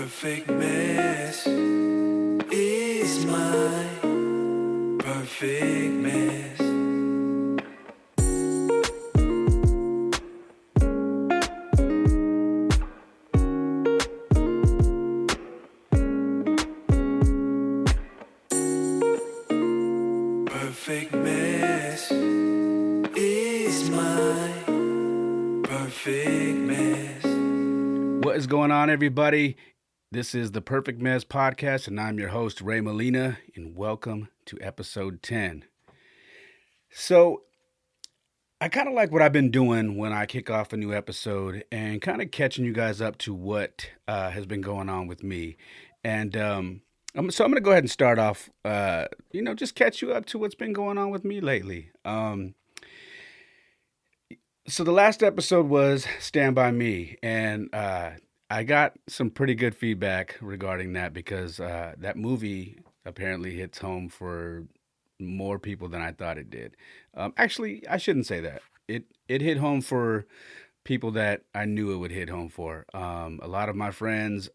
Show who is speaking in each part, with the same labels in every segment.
Speaker 1: perfect mess is my perfect mess. Perfect mess is my perfect mess.
Speaker 2: What is going on, everybody? This is the Perfect Mess Podcast, and I'm your host, Ray Molina, and welcome to episode 10. So, I kind of like what I've been doing when I kick off a new episode and kind of catching you guys up to what has been going on with me. And so I'm going to go ahead and start off, just catch you up to what's been going on with me lately. So the last episode was Stand By Me, and I got some pretty good feedback regarding that because that movie apparently hits home for more people than I thought it did. Actually, I shouldn't say that. It hit home for people that I knew it would hit home for. A lot of my friends,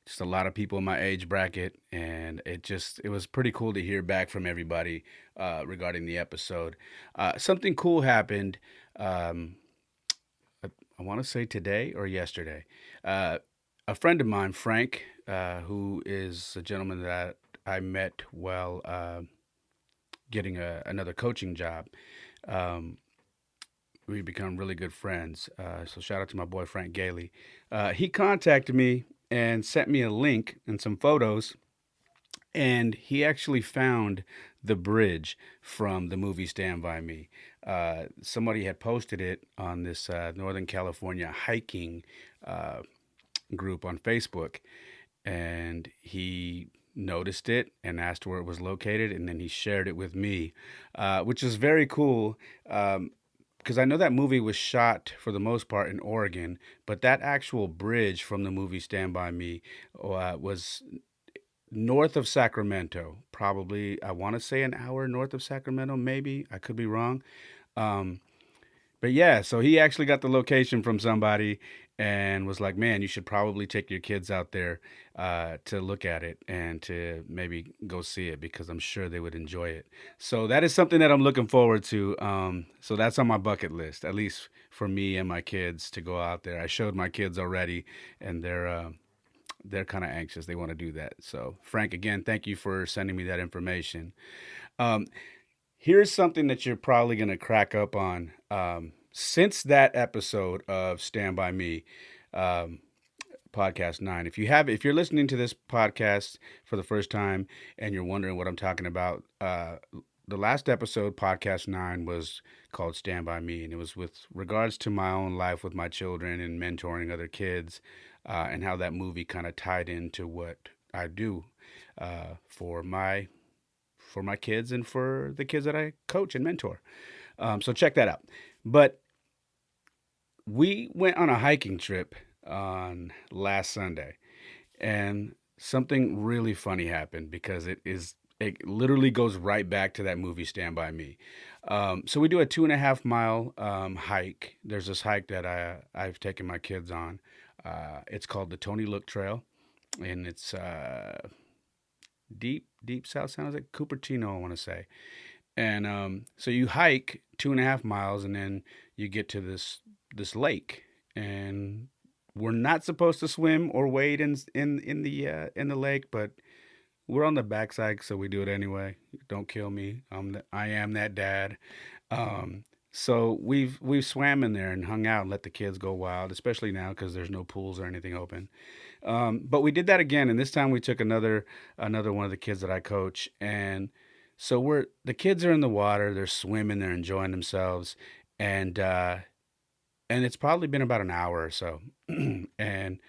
Speaker 2: just a lot of people in my age bracket, and it was pretty cool to hear back from everybody regarding the episode. Something cool happened. I want to say today or yesterday. A friend of mine, Frank, who is a gentleman that I met while getting another coaching job. We become really good friends. So shout out to my boy Frank Gailey. He contacted me and sent me a link and some photos, and he actually found the bridge from the movie Stand By Me. Somebody had posted it on this Northern California hiking uh, group on Facebook, and he noticed it and asked where it was located, and then he shared it with me, which is very cool. Because I know that movie was shot for the most part in Oregon, but that actual bridge from the movie Stand By Me was north of Sacramento, probably, I want to say an hour north of Sacramento, maybe. I could be wrong. Um, but yeah, so he actually got the location from somebody and was like, man, you should probably take your kids out there to look at it and to maybe go see it because I'm sure they would enjoy it. So that is something that I'm looking forward to. So that's on my bucket list, at least for me and my kids to go out there. I showed my kids already, and they're kind of anxious. They want to do that. So, Frank, again, thank you for sending me that information. Um, Here's something that you're probably going to crack up on. Since that episode of Stand By Me, um, podcast 9, if you're listening to this podcast for the first time and you're wondering what I'm talking about, the last episode, podcast 9, was called Stand By Me, and it was with regards to my own life with my children and mentoring other kids, and how that movie kind of tied into what I do for my kids and for the kids that I coach and mentor. So check that out. But we went on a hiking trip on last Sunday, and something really funny happened because it literally goes right back to that movie Stand By Me. So we do a 2.5 mile hike. There's this hike that I've taken my kids on. It's called the Tony Look Trail, and it's deep south sounds like Cupertino, I want to say. And so you hike 2.5 miles, and then you get to this lake, and we're not supposed to swim or wade in the lake, but we're on the backside, so we do it anyway. Don't kill me. I am that dad. So we've swam in there and hung out and let the kids go wild, especially now because there's no pools or anything open. But we did that again, and this time we took another one of the kids that I coach, and so the kids are in the water, they're swimming, they're enjoying themselves, and it's probably been about an hour or so, and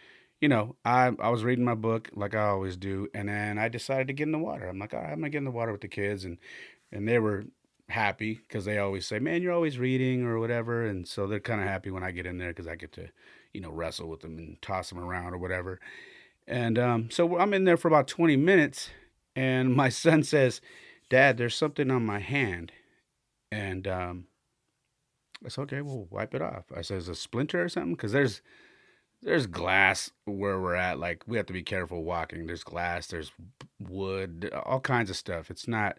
Speaker 2: I was reading my book like I always do, and then I decided to get in the water. I'm like, all right, I'm gonna get in the water with the kids, and they were happy because they always say, man, you're always reading or whatever, and so they're kind of happy when I get in there because I get to wrestle with them and toss them around or whatever. And so I'm in there for about 20 minutes, and my son says, Dad, there's something on my hand. And I said, okay, well, wipe it off. I said, is it a splinter or something? Because there's glass where we're at. Like we have to be careful walking. There's glass, there's wood, all kinds of stuff. It's not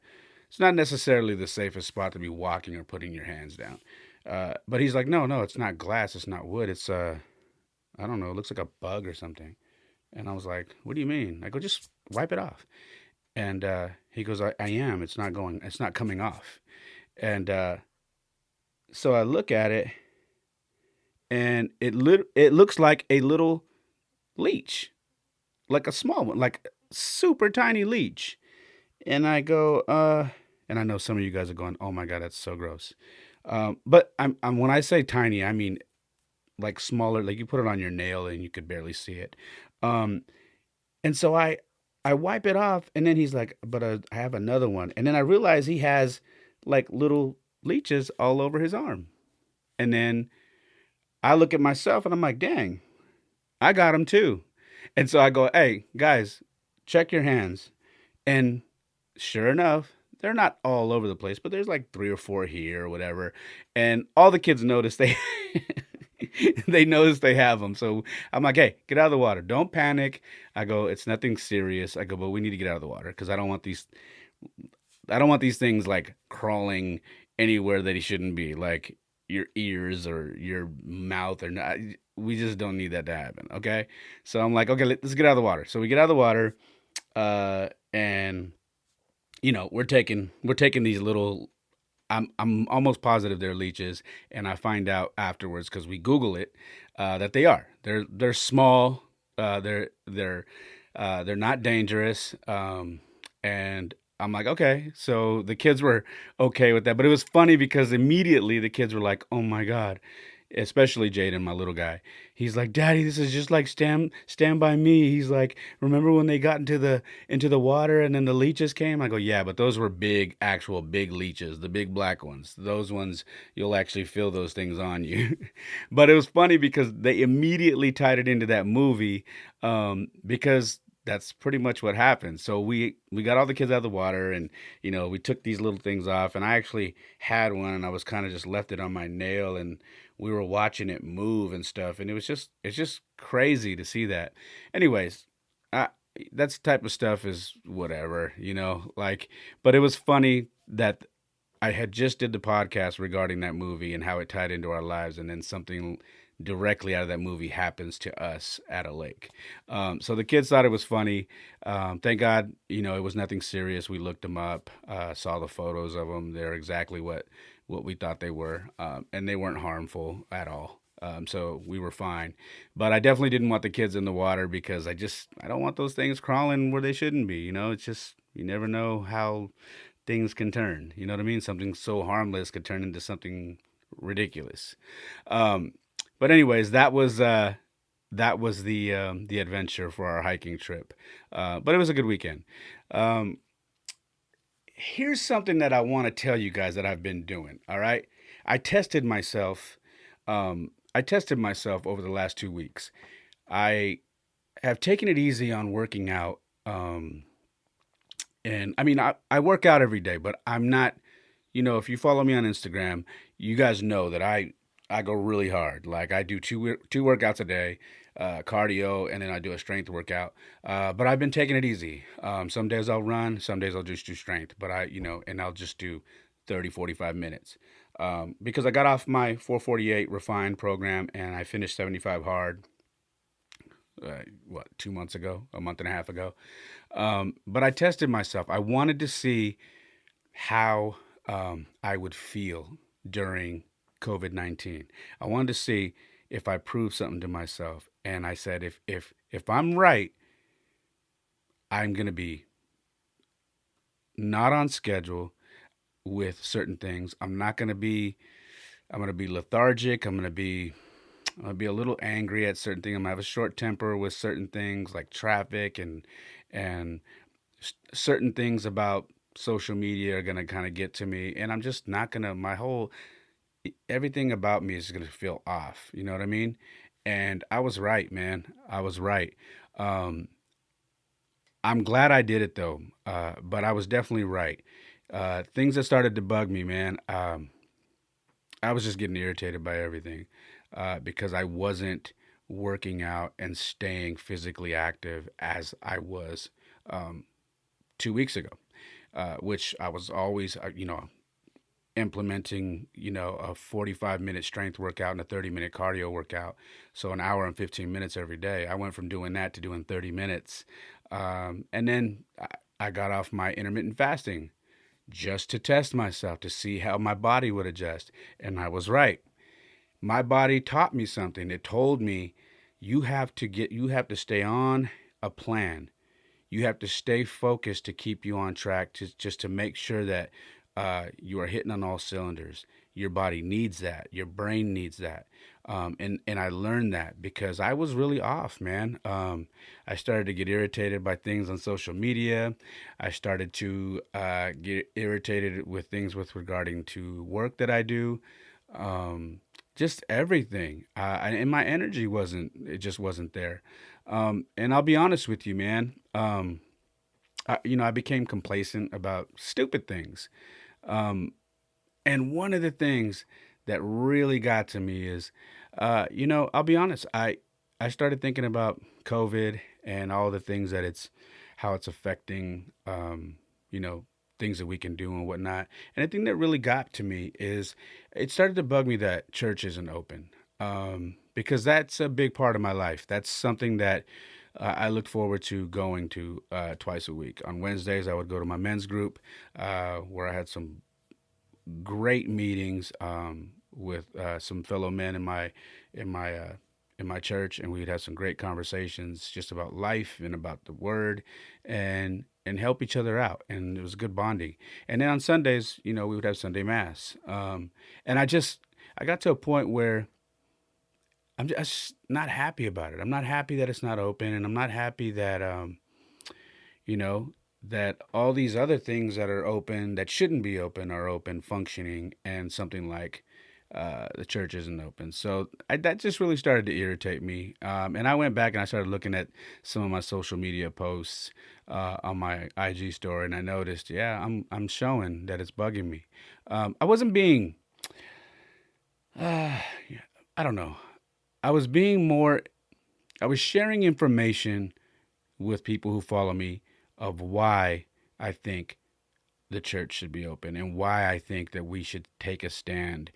Speaker 2: necessarily the safest spot to be walking or putting your hands down. But he's like, no, no, it's not glass, it's not wood. It's I don't know, it looks like a bug or something. And I was like, what do you mean? I go, just wipe it off. And he goes, I am. It's not coming off. And so I look at it, and it looks like a little leech, like a small one, like super tiny leech. And I go, and I know some of you guys are going, oh my God, that's so gross. But I'm when I say tiny, I mean like smaller, like you put it on your nail and you could barely see it. Um, and so I wipe it off, and then he's like, but I have another one. And then I realize he has like little leeches all over his arm. And then I look at myself and I'm like, dang, I got him too. And so I go, hey, guys, check your hands. And sure enough, they're not all over the place, but there's like three or four here or whatever. And all the kids notice they notice they have them. So I'm like, hey, get out of the water. Don't panic. I go, it's nothing serious. I go, but we need to get out of the water because I don't want these things like crawling anywhere that he shouldn't be, like your ears or your mouth or not. We just don't need that to happen. Okay. So I'm like, okay, let's get out of the water. So we get out of the water, and we're taking these little. I'm almost positive they're leeches, and I find out afterwards because we Google it that they are. They're small. They're not dangerous. And I'm like, okay. So the kids were okay with that, but it was funny because immediately the kids were like, oh my God, especially Jaden, my little guy. He's like, Daddy, this is just like Stand By Me. He's like, remember when they got into the water and then the leeches came? I go, yeah, but those were big, actual big leeches, the big black ones. Those ones, you'll actually feel those things on you. But it was funny because they immediately tied it into that movie, because that's pretty much what happened. So we got all the kids out of the water, and we took these little things off, and I actually had one, and I was kind of just left it on my nail, and we were watching it move and stuff, and it's just crazy to see that. Anyways, I, that's the type of stuff is whatever, like, but it was funny that I had just did the podcast regarding that movie and how it tied into our lives, and then something directly out of that movie happens to us at a lake. So the kids thought it was funny. Thank God, it was nothing serious. We looked them up, saw the photos of them. They're exactly what we thought they were, and they weren't harmful at all. So we were fine. But I definitely didn't want the kids in the water because I don't want those things crawling where they shouldn't be. It's just, you never know how things can turn. You know what I mean? Something so harmless could turn into something ridiculous. Um, but anyways, that was the adventure for our hiking trip. But it was a good weekend. Um, Here's something that I want to tell you guys that I've been doing. All right, I tested myself. I tested myself over the last 2 weeks. I have taken it easy on working out. And I mean, I work out every day, but I'm not, if you follow me on Instagram, you guys know that I go really hard. Like I do two workouts a day, cardio, and then I do a strength workout. But I've been taking it easy. Some days I'll run, some days I'll just do strength, but and I'll just do 30, 45 minutes. Because I got off my 448 refined program and I finished 75 hard, 2 months ago, a month and a half ago. But I tested myself. I wanted to see how I would feel during COVID-19. I wanted to see if I proved something to myself. And I said, if I'm right, I'm gonna be not on schedule with certain things. I'm gonna be lethargic. I'm gonna be a little angry at certain things. I'm gonna have a short temper with certain things like traffic and certain things about social media are gonna kind of get to me, and I'm just not gonna. Everything about me is gonna feel off. You know what I mean? And I was right, man. I was right. Um, I'm glad I did it though, but I was definitely right. Things that started to bug me, man. I was just getting irritated by everything because I wasn't working out and staying physically active as I was um, 2 weeks ago, which I was always, implementing, a 45-minute strength workout and a 30-minute cardio workout. So an hour and 15 minutes every day. I went from doing that to doing 30 minutes. And then I got off my intermittent fasting just to test myself to see how my body would adjust. And I was right. My body taught me something. It told me you have to stay on a plan. You have to stay focused to keep you on track to just to make sure that you are hitting on all cylinders. Your body needs that. Your brain needs that. And I learned that because I was really off, man. I started to get irritated by things on social media. I started to get irritated with things with regarding to work that I do. Just everything. And my energy it just wasn't there. And I'll be honest with you, man. I became complacent about stupid things. Um, and one of the things that really got to me is, I'll be honest. I started thinking about COVID and all the things that how it's affecting, things that we can do and whatnot. And the thing that really got to me is it started to bug me that church isn't open. Because that's a big part of my life. That's something that I look forward to going to twice a week. On Wednesdays, I would go to my men's group where I had some great meetings with some fellow men in my in my church, and we'd have some great conversations just about life and about the word, and help each other out. And it was good bonding. And then on Sundays, we would have Sunday mass. And I got to a point where I'm just not happy about it. I'm not happy that it's not open, and I'm not happy that you know, that all these other things that are open that shouldn't be open are open, functioning, and something like the church isn't open. So that just really started to irritate me. And I went back and I started looking at some of my social media posts on my IG story, and I noticed, yeah, I'm showing that it's bugging me. I wasn't being, uh, I don't know. I was being more. I was sharing information with people who follow me of why I think the church should be open and why I think that we should take a stand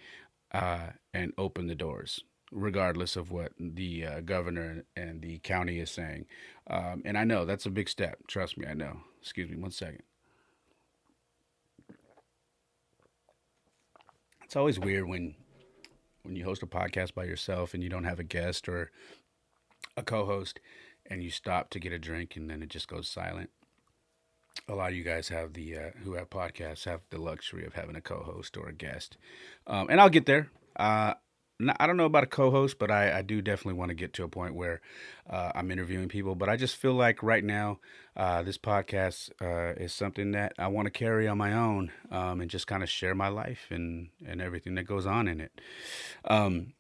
Speaker 2: and open the doors, regardless of what the governor and the county is saying. And I know that's a big step. Trust me, I know. Excuse me, one second. It's always weird when you host a podcast by yourself and you don't have a guest or a co-host, and you stop to get a drink and then it just goes silent. A lot of you guys have who have podcasts have the luxury of having a co-host or a guest, and I'll get there. I don't know about a co-host, but I do definitely want to get to a point where I'm interviewing people. But I just feel like right now this podcast is something that I want to carry on my own, and just kind of share my life and everything that goes on in it. Um,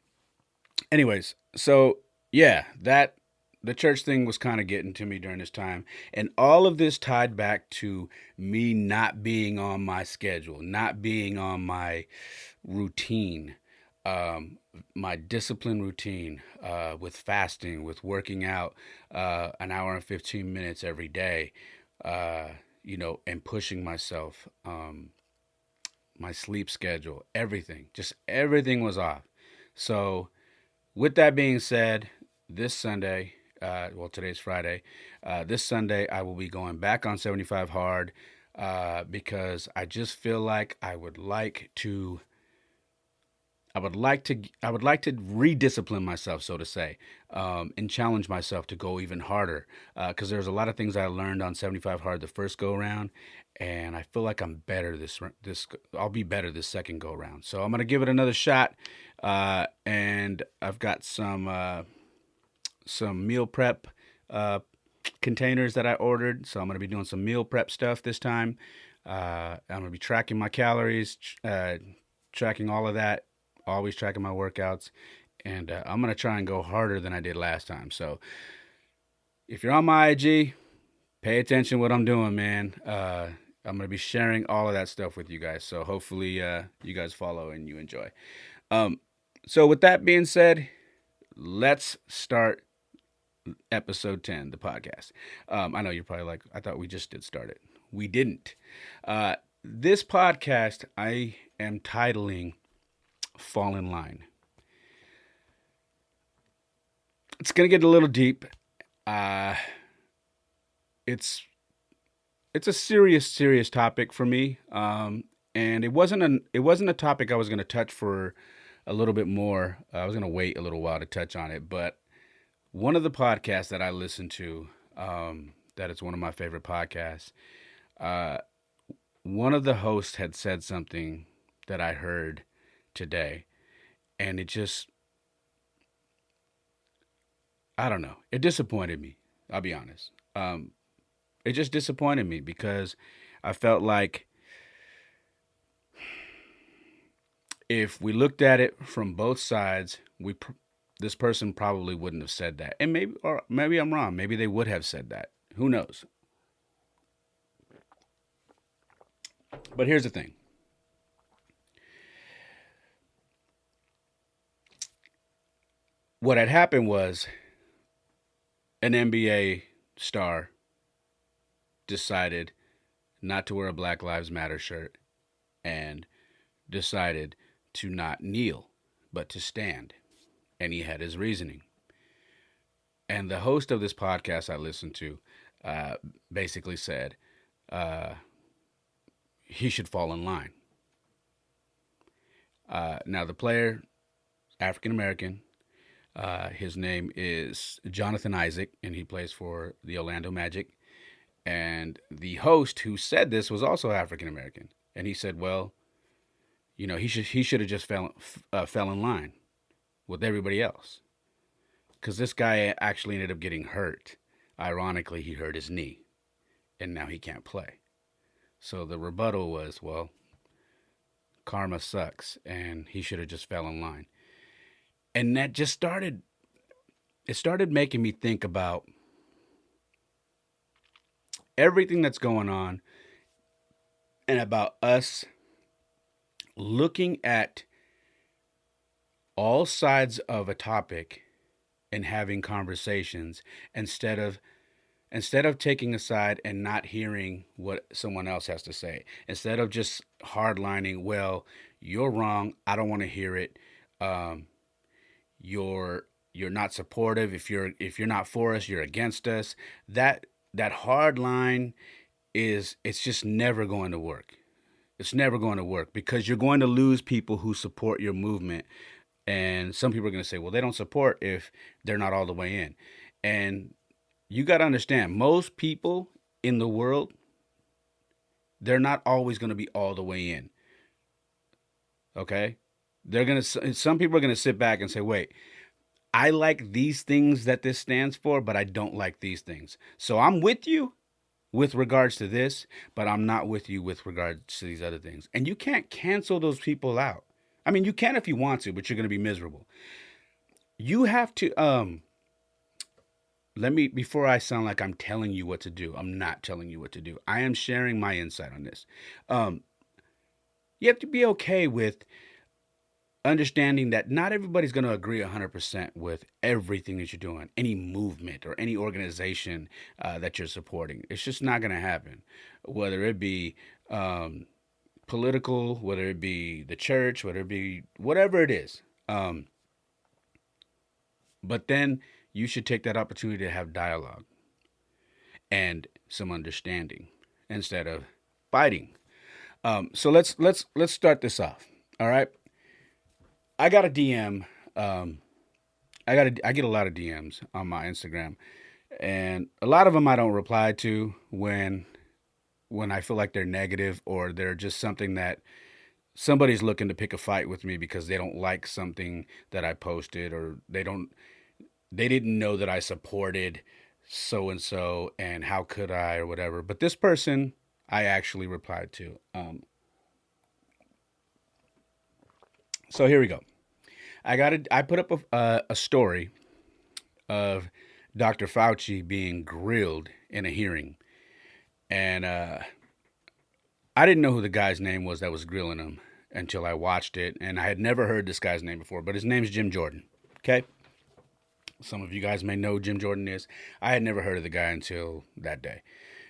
Speaker 2: Anyways, so yeah, that the church thing was kind of getting to me during this time, and all of this tied back to me not being on my schedule, not being on my routine, um, my discipline routine, with fasting, with working out, an hour and 15 minutes every day, and pushing myself, my sleep schedule, everything, just everything was off. So with that being said, this Sunday, today's Friday. This Sunday, I will be going back on 75 hard because I just feel like I would like to rediscipline myself, so to say, and challenge myself to go even harder. Because there's a lot of things I learned on 75 hard the first go around, and I feel like I'm better this. I'll be better this second go around. So I'm gonna give it another shot, and I've got some meal prep containers that I ordered. So I'm gonna be doing some meal prep stuff this time. I'm gonna be tracking my calories, tracking all of that, always tracking my workouts, and I'm gonna try and go harder than I did last time. So if you're on my IG, pay attention to what I'm doing, man. I'm gonna be sharing all of that stuff with you guys. So hopefully you guys follow and you enjoy. Um, so with that being said, let's start episode 10, the podcast. I know you're probably like, I thought we just did start it. We didn't. This podcast I am titling Fall in Line. It's going to get a little deep. It's a serious topic for me. And it wasn't a topic I was going to touch for a little bit more. I was going to wait a little while to touch on it, but one of the podcasts that I listen to, that it's one of my favorite podcasts, one of the hosts had said something that I heard today, and it just, I don't know, it disappointed me. I'll be honest. It just disappointed me because I felt like if we looked at it from both sides, this person probably wouldn't have said that. And maybe I'm wrong. Maybe they would have said that. Who knows? But here's the thing. What had happened was an NBA star decided not to wear a Black Lives Matter shirt and decided to not kneel, but to stand. And he had his reasoning. And the host of this podcast I listened to basically said he should fall in line. Now, the player, African American, his name is Jonathan Isaac, and he plays for the Orlando Magic. And the host who said this was also African American. And he said, well, you know, he should have just fell in line with everybody else. Because this guy actually ended up getting hurt. Ironically, he hurt his knee. And now he can't play. So the rebuttal was, well, karma sucks. And he should have just fell in line. And that just started making me think about everything that's going on and about us looking at all sides of a topic and having conversations instead of taking a side and not hearing what someone else has to say, instead of just hardlining, well, you're wrong, I don't want to hear it, you're not supportive, if you're not for us, you're against us. That hard line it's just never going to work. It's never going to work because you're going to lose people who support your movement. And some people are going to say, well, they don't support if they're not all the way in. And you got to understand, most people in the world, they're not always going to be all the way in. Okay? Some people are going to sit back and say, wait, I like these things that this stands for, but I don't like these things. So I'm with you with regards to this, but I'm not with you with regards to these other things. And you can't cancel those people out. I mean, you can if you want to, but you're going to be miserable. You have to, before I sound like I'm telling you what to do, I'm not telling you what to do. I am sharing my insight on this. You have to be okay with understanding that not everybody's going to agree 100% with everything that you're doing, any movement or any organization that you're supporting. It's just not going to happen, whether it be political, whether it be the church, whether it be whatever it is. But then you should take that opportunity to have dialogue and some understanding instead of fighting. So let's start this off. All right. I got a DM. I get a lot of DMs on my Instagram, and a lot of them I don't reply to when I feel like they're negative or they're just something that somebody's looking to pick a fight with me because they don't like something that I posted, or they didn't know that I supported so and so and how could I or whatever. But this person I actually replied to. So here we go. I put up a story of Dr. Fauci being grilled in a hearing. And I didn't know who the guy's name was that was grilling him until I watched it. And I had never heard this guy's name before, but his name's Jim Jordan. Okay? Some of you guys may know who Jim Jordan is. I had never heard of the guy until that day.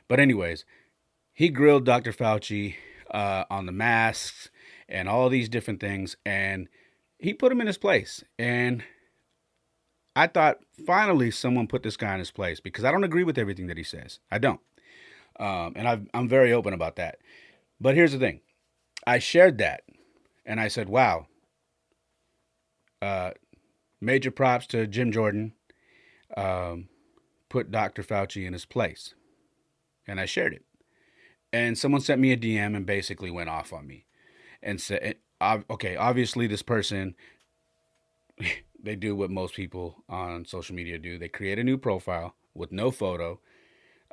Speaker 2: But anyways, he grilled Dr. Fauci on the masks and all these different things, and he put him in his place. And I thought finally someone put this guy in his place because I don't agree with everything that he says. I don't. And I'm very open about that. But here's the thing. I shared that and I said, wow, major props to Jim Jordan, put Dr. Fauci in his place. And I shared it. And someone sent me a DM and basically went off on me and said, okay, obviously this person, they do what most people on social media do. They create a new profile with no photo.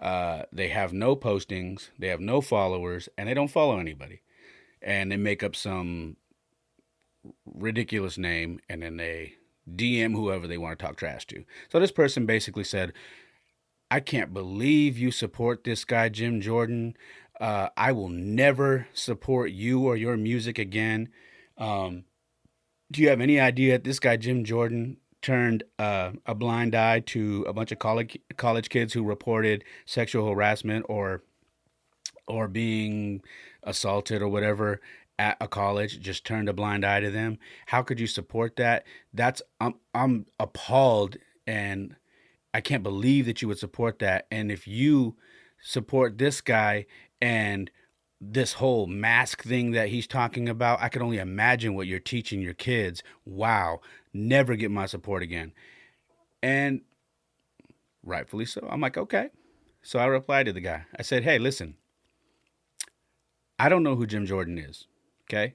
Speaker 2: They have no postings. They have no followers, and they don't follow anybody. And they make up some ridiculous name, and then they DM whoever they want to talk trash to. So this person basically said, I can't believe you support this guy, Jim Jordan. I will never support you or your music again. Do you have any idea this guy, Jim Jordan, turned a blind eye to a bunch of college kids who reported sexual harassment or being assaulted or whatever at a college, just turned a blind eye to them? How could you support that? I'm appalled, and I can't believe that you would support that. And if you support this guy and this whole mask thing that he's talking about, I can only imagine what you're teaching your kids. Wow, never get my support again. And rightfully so. I'm like, okay. So I replied to the guy. I said, hey, listen, I don't know who Jim Jordan is. Okay.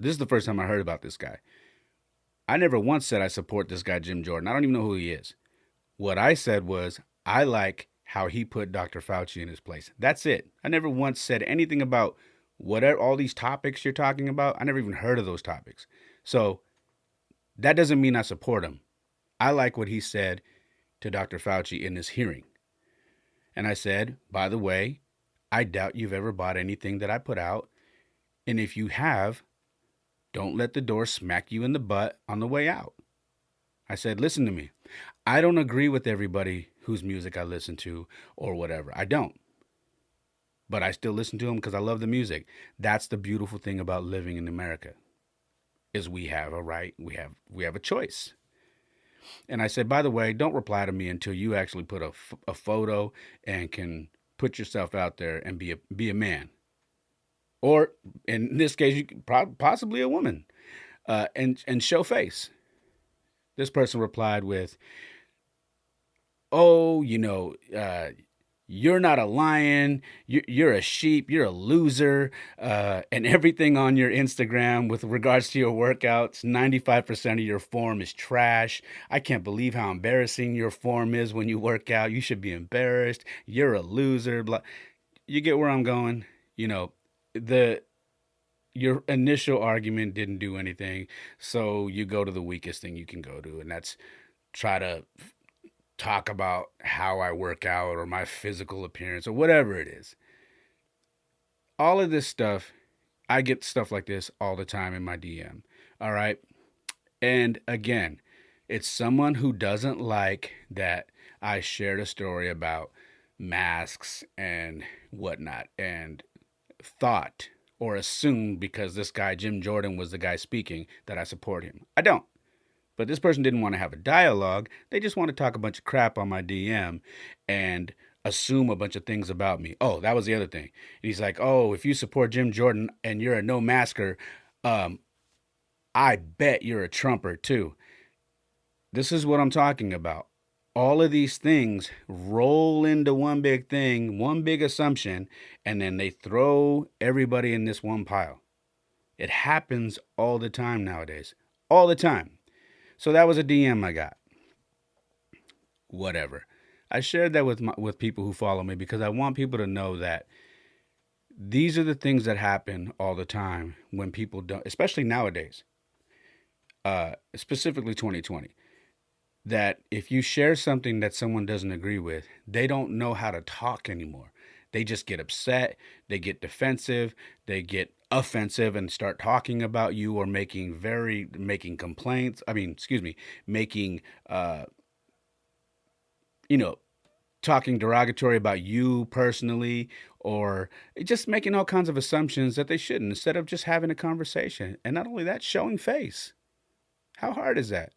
Speaker 2: This is the first time I heard about this guy. I never once said I support this guy, Jim Jordan. I don't even know who he is. What I said was, I like how he put Dr. Fauci in his place. That's it. I never once said anything about whatever all these topics you're talking about. I never even heard of those topics. So that doesn't mean I support him. I like what he said to Dr. Fauci in this hearing. And I said, by the way, I doubt you've ever bought anything that I put out. And if you have, don't let the door smack you in the butt on the way out. I said, listen to me. I don't agree with everybody whose music I listen to or whatever. I don't. But I still listen to them because I love the music. That's the beautiful thing about living in America, is we have a right, we have a choice. And I said, by the way, don't reply to me until you actually put a photo and can put yourself out there and be a man. Or in this case, you could possibly a woman, and show face. This person replied with, oh, you're not a lion, you're a sheep, you're a loser, and everything on your Instagram with regards to your workouts, 95% of your form is trash. I can't believe how embarrassing your form is when you work out. You should be embarrassed. You're a loser. Blah. You get where I'm going? Your initial argument didn't do anything, so you go to the weakest thing you can go to, and that's try to talk about how I work out or my physical appearance or whatever it is. All of this stuff, I get stuff like this all the time in my DM. All right. And again, it's someone who doesn't like that I shared a story about masks and whatnot and thought or assumed because this guy, Jim Jordan, was the guy speaking, that I support him. I don't. But this person didn't want to have a dialogue. They just want to talk a bunch of crap on my DM and assume a bunch of things about me. Oh, that was the other thing. And he's like, oh, if you support Jim Jordan and you're a no masker, I bet you're a Trumper too. This is what I'm talking about. All of these things roll into one big thing, one big assumption, and then they throw everybody in this one pile. It happens all the time nowadays. All the time. So that was a DM I got. Whatever. I shared that with people who follow me because I want people to know that these are the things that happen all the time when people don't, especially nowadays, specifically 2020, that if you share something that someone doesn't agree with, they don't know how to talk anymore. They just get upset. They get defensive. They get offensive and start talking about you or making complaints. I mean, excuse me, making you know talking derogatory about you personally, or just making all kinds of assumptions that they shouldn't, instead of just having a conversation. And not only that, showing face. How hard is that?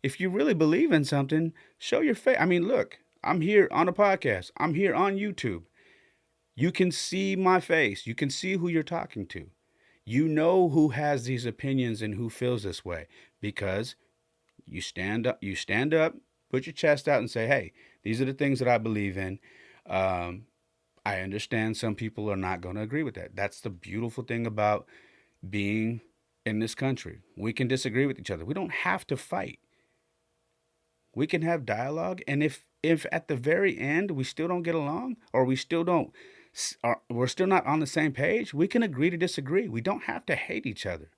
Speaker 2: If you really believe in something, show your face. I mean, look, I'm here on a podcast, I'm here on YouTube. You can see my face, you can see who you're talking to. You know who has these opinions and who feels this way, because you stand up, put your chest out and say, hey, these are the things that I believe in. um, I understand some people are not going to agree with that. That's the beautiful thing about being in this country. We can disagree with each other. We don't have to fight. We can have dialogue, and if at the very end we still don't get along, or we still don't we're still not on the same page, we can agree to disagree. We don't have to hate each other.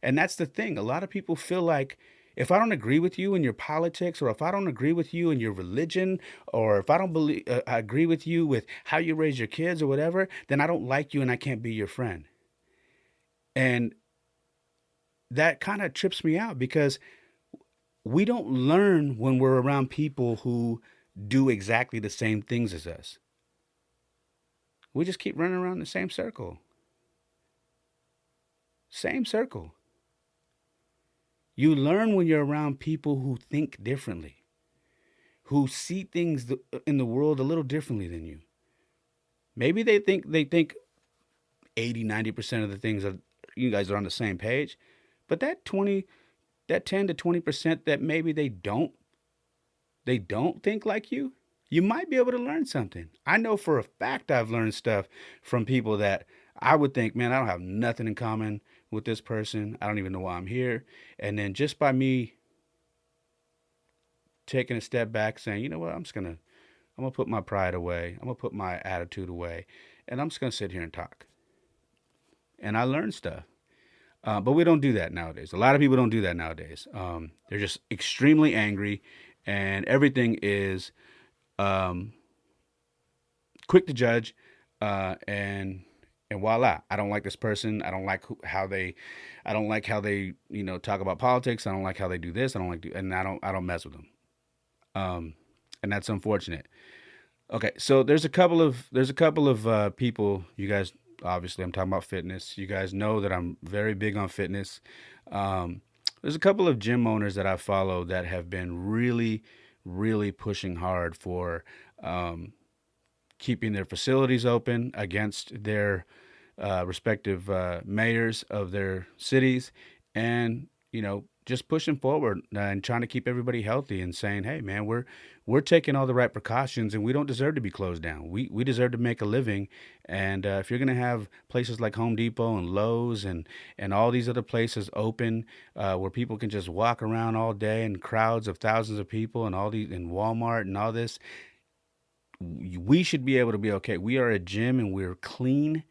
Speaker 2: And that's the thing. A lot of people feel like, if I don't agree with you in your politics, or if I don't agree with you in your religion, or if I don't agree with you with how you raise your kids or whatever, then I don't like you and I can't be your friend. And that kind of trips me out, because we don't learn when we're around people who do exactly the same things as us. We just keep running around the same circle. Same circle. You learn when you're around people who think differently, who see things in the world a little differently than you. Maybe they think 80, 90% of the things that you guys are on the same page, but that 10 to 20% that maybe they don't think like you might be able to learn something. I know for a fact I've learned stuff from people that I would think, man, I don't have nothing in common with this person. I don't even know why I'm here. And then just by me taking a step back, saying, you know what, I'm gonna put my pride away. I'm gonna put my attitude away, and I'm just gonna sit here and talk. And I learned stuff. But we don't do that nowadays. A lot of people don't do that nowadays. They're just extremely angry, and everything is um, quick to judge. And voila, I don't like this person. I don't like I don't like how they talk about politics. I don't like how they do this. I don't like and I don't mess with them. Um, and that's unfortunate. Okay, so there's a couple of people. You guys, obviously, I'm talking about fitness. You guys know that I'm very big on fitness. Um, there's a couple of gym owners that I follow that have been really, really pushing hard for um, keeping their facilities open against their respective mayors of their cities, and just pushing forward and trying to keep everybody healthy, and saying, hey man, we're taking all the right precautions, and we don't deserve to be closed down. We deserve to make a living. And if you're going to have places like Home Depot and Lowe's and all these other places open, where people can just walk around all day, and crowds of thousands of people, and all these in Walmart and all this, we should be able to be okay. We are a gym and we're clean,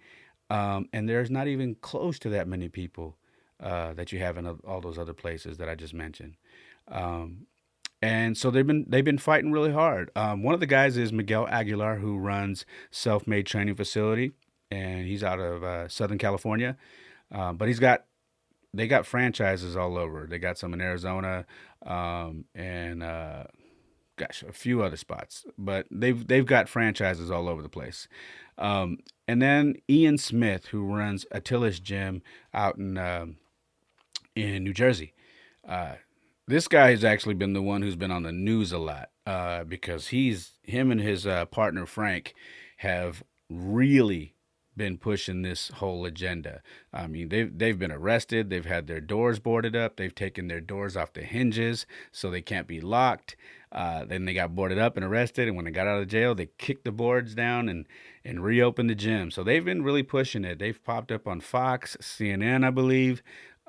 Speaker 2: and there's not even close to that many people that you have in all those other places that I just mentioned. Um, and so they've been fighting really hard. One of the guys is Miguel Aguilar, who runs Self Made Training Facility, and he's out of Southern California. But they got franchises all over. They got some in Arizona, and gosh, a few other spots, but they've got franchises all over the place. And then Ian Smith, who runs Attila's Gym out in New Jersey. Uh, this guy has actually been the one who's been on the news a lot, because him and his partner Frank have really been pushing this whole agenda. I mean, they've been arrested. They've had their doors boarded up. They've taken their doors off the hinges so they can't be locked. Then they got boarded up and arrested. And when they got out of jail, they kicked the boards down and reopened the gym. So they've been really pushing it. They've popped up on Fox, CNN, I believe,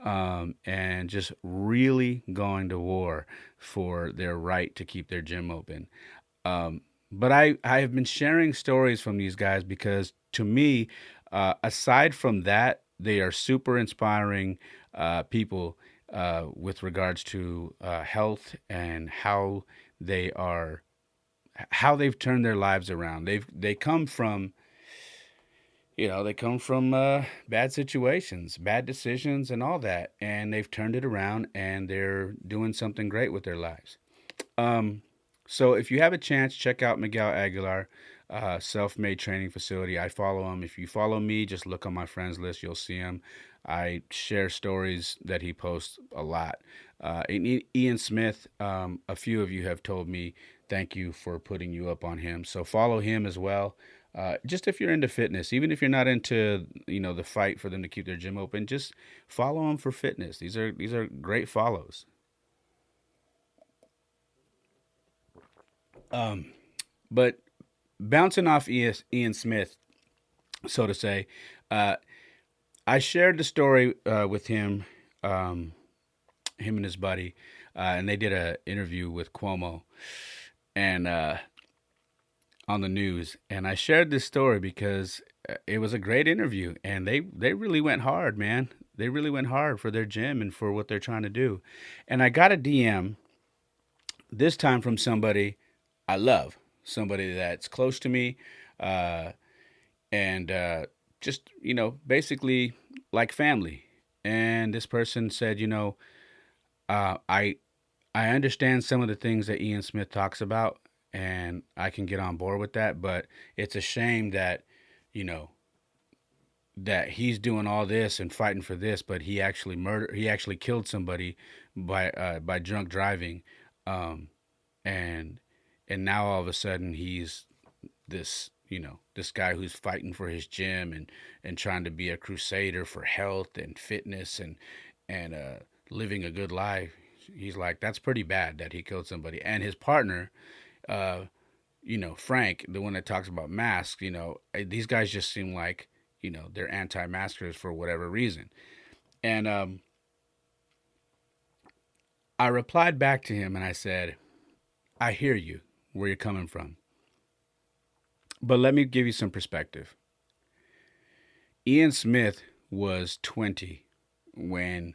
Speaker 2: and just really going to war for their right to keep their gym open. But I have been sharing stories from these guys because, to me, aside from that, they are super inspiring people with regards to health, and they how they've turned their lives around. They come from, they come from bad situations, bad decisions, and all that, and they've turned it around and they're doing something great with their lives. Um, so if you have a chance, check out Miguel Aguilar, self-made training facility. I follow him. If you follow me, just look on my friends list. You'll see him. I share stories that he posts a lot. Ian Smith, a few of you have told me thank you for putting you up on him. So follow him as well. Just if you're into fitness, even if you're not into the fight for them to keep their gym open, just follow them for fitness. These are great follows. But bouncing off Ian Smith, so to say, uh, I shared the story with him, him and his buddy, and they did an interview with Cuomo and on the news. And I shared this story because it was a great interview, and they really went hard, man. They really went hard for their gym and for what they're trying to do. And I got a DM this time from somebody I love, somebody that's close to me, uh, and just basically like family. And this person said, uh, I I understand some of the things that Ian Smith talks about, and I can get on board with that. But it's a shame that you know that he's doing all this and fighting for this, but he actually killed somebody by drunk driving, um, and now all of a sudden he's this guy who's fighting for his gym and trying to be a crusader for health and fitness and living a good life. He's like, that's pretty bad that he killed somebody. And his partner, uh, Frank, the one that talks about masks, these guys just seem like, they're anti-maskers for whatever reason. And I replied back to him and I said, I hear you where you're coming from. But let me give you some perspective. Ian Smith was 20 when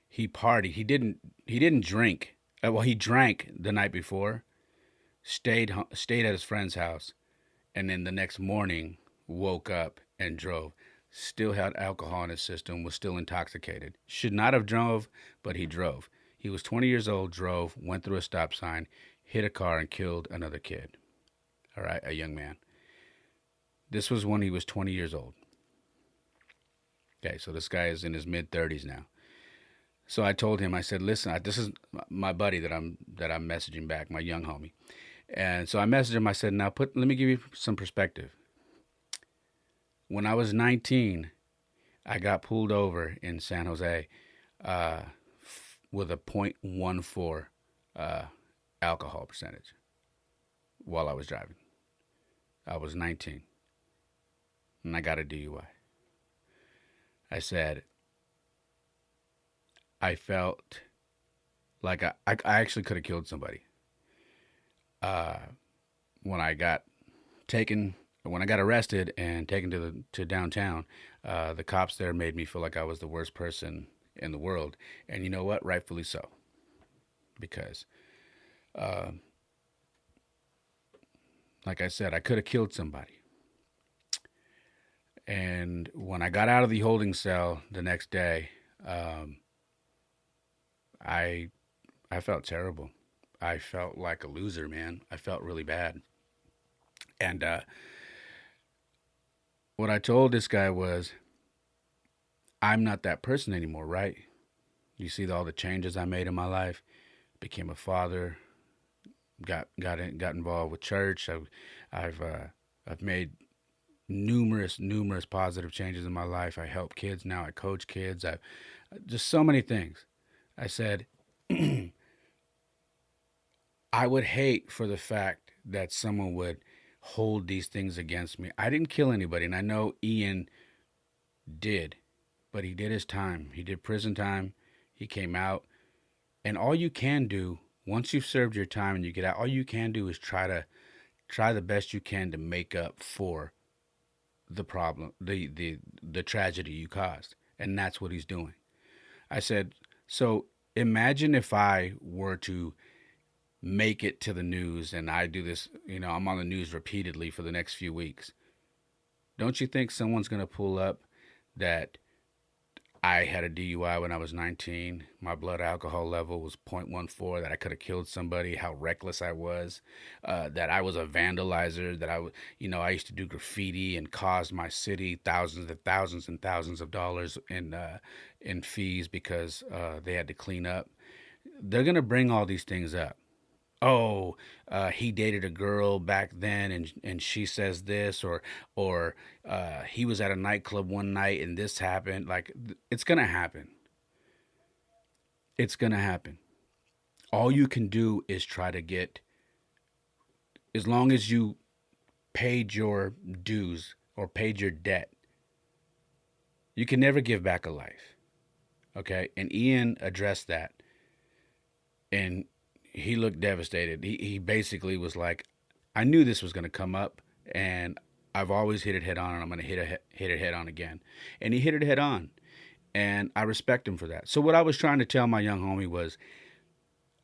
Speaker 2: he partied. He didn't drink. Well, he drank the night before, stayed at his friend's house, and then the next morning woke up and drove. Still had alcohol in his system, was still intoxicated. Should not have drove, but he drove. He was 20 years old, drove, went through a stop sign, hit a car, and killed another kid. All right, a young man. This was when he was 20 years old. Okay, so this guy is in his mid 30s now. So I told him, I said, listen, this is my buddy that I'm messaging back, my young homie. And so I messaged him. I said, now let me give you some perspective. When I was 19, I got pulled over in San Jose uh, with a .14 uh, alcohol percentage while I was driving. I was 19 and I got a DUI. I said, I felt like I actually could have killed somebody. Uh, when I got taken, when I got arrested and taken to downtown, the cops there made me feel like I was the worst person in the world. And you know what? Rightfully so. Because, uh, like I said, I could have killed somebody. And when I got out of the holding cell the next day, I I felt terrible. I felt like a loser, man. I felt really bad. And what I told this guy was, I'm not that person anymore, right? You see all the changes I made in my life. Became a father. Got involved with church. I've I've made numerous positive changes in my life. I help kids now. I coach kids. I just so many things. I said, I would hate for the fact that someone would hold these things against me. I didn't kill anybody, and I know Ian did, but he did his time. He did prison time. He came out, and all you can do once you've served your time and you get out, all you can do is try the best you can to make up for the problem, the tragedy you caused, and that's what he's doing. I said, so imagine if I were to make it to the news and I do this, I'm on the news repeatedly for the next few weeks. Don't you think someone's going to pull up that I had a DUI when I was 19. My blood alcohol level was 0.14, that I could have killed somebody, how reckless I was, that I was a vandalizer, that I used to do graffiti and caused my city thousands and thousands and thousands of dollars in fees because they had to clean up. They're going to bring all these things up. Oh, he dated a girl back then, and she says this, or he was at a nightclub one night and this happened. Like, it's gonna happen. It's gonna happen. All you can do is try to get, as long as you paid your dues or paid your debt, you can never give back a life. Okay, and Ian addressed that, and he looked devastated. He basically was like, I knew this was going to come up, and I've always hit it head on, and I'm going to hit it head on again. And he hit it head on, and I respect him for that. So what I was trying to tell my young homie was,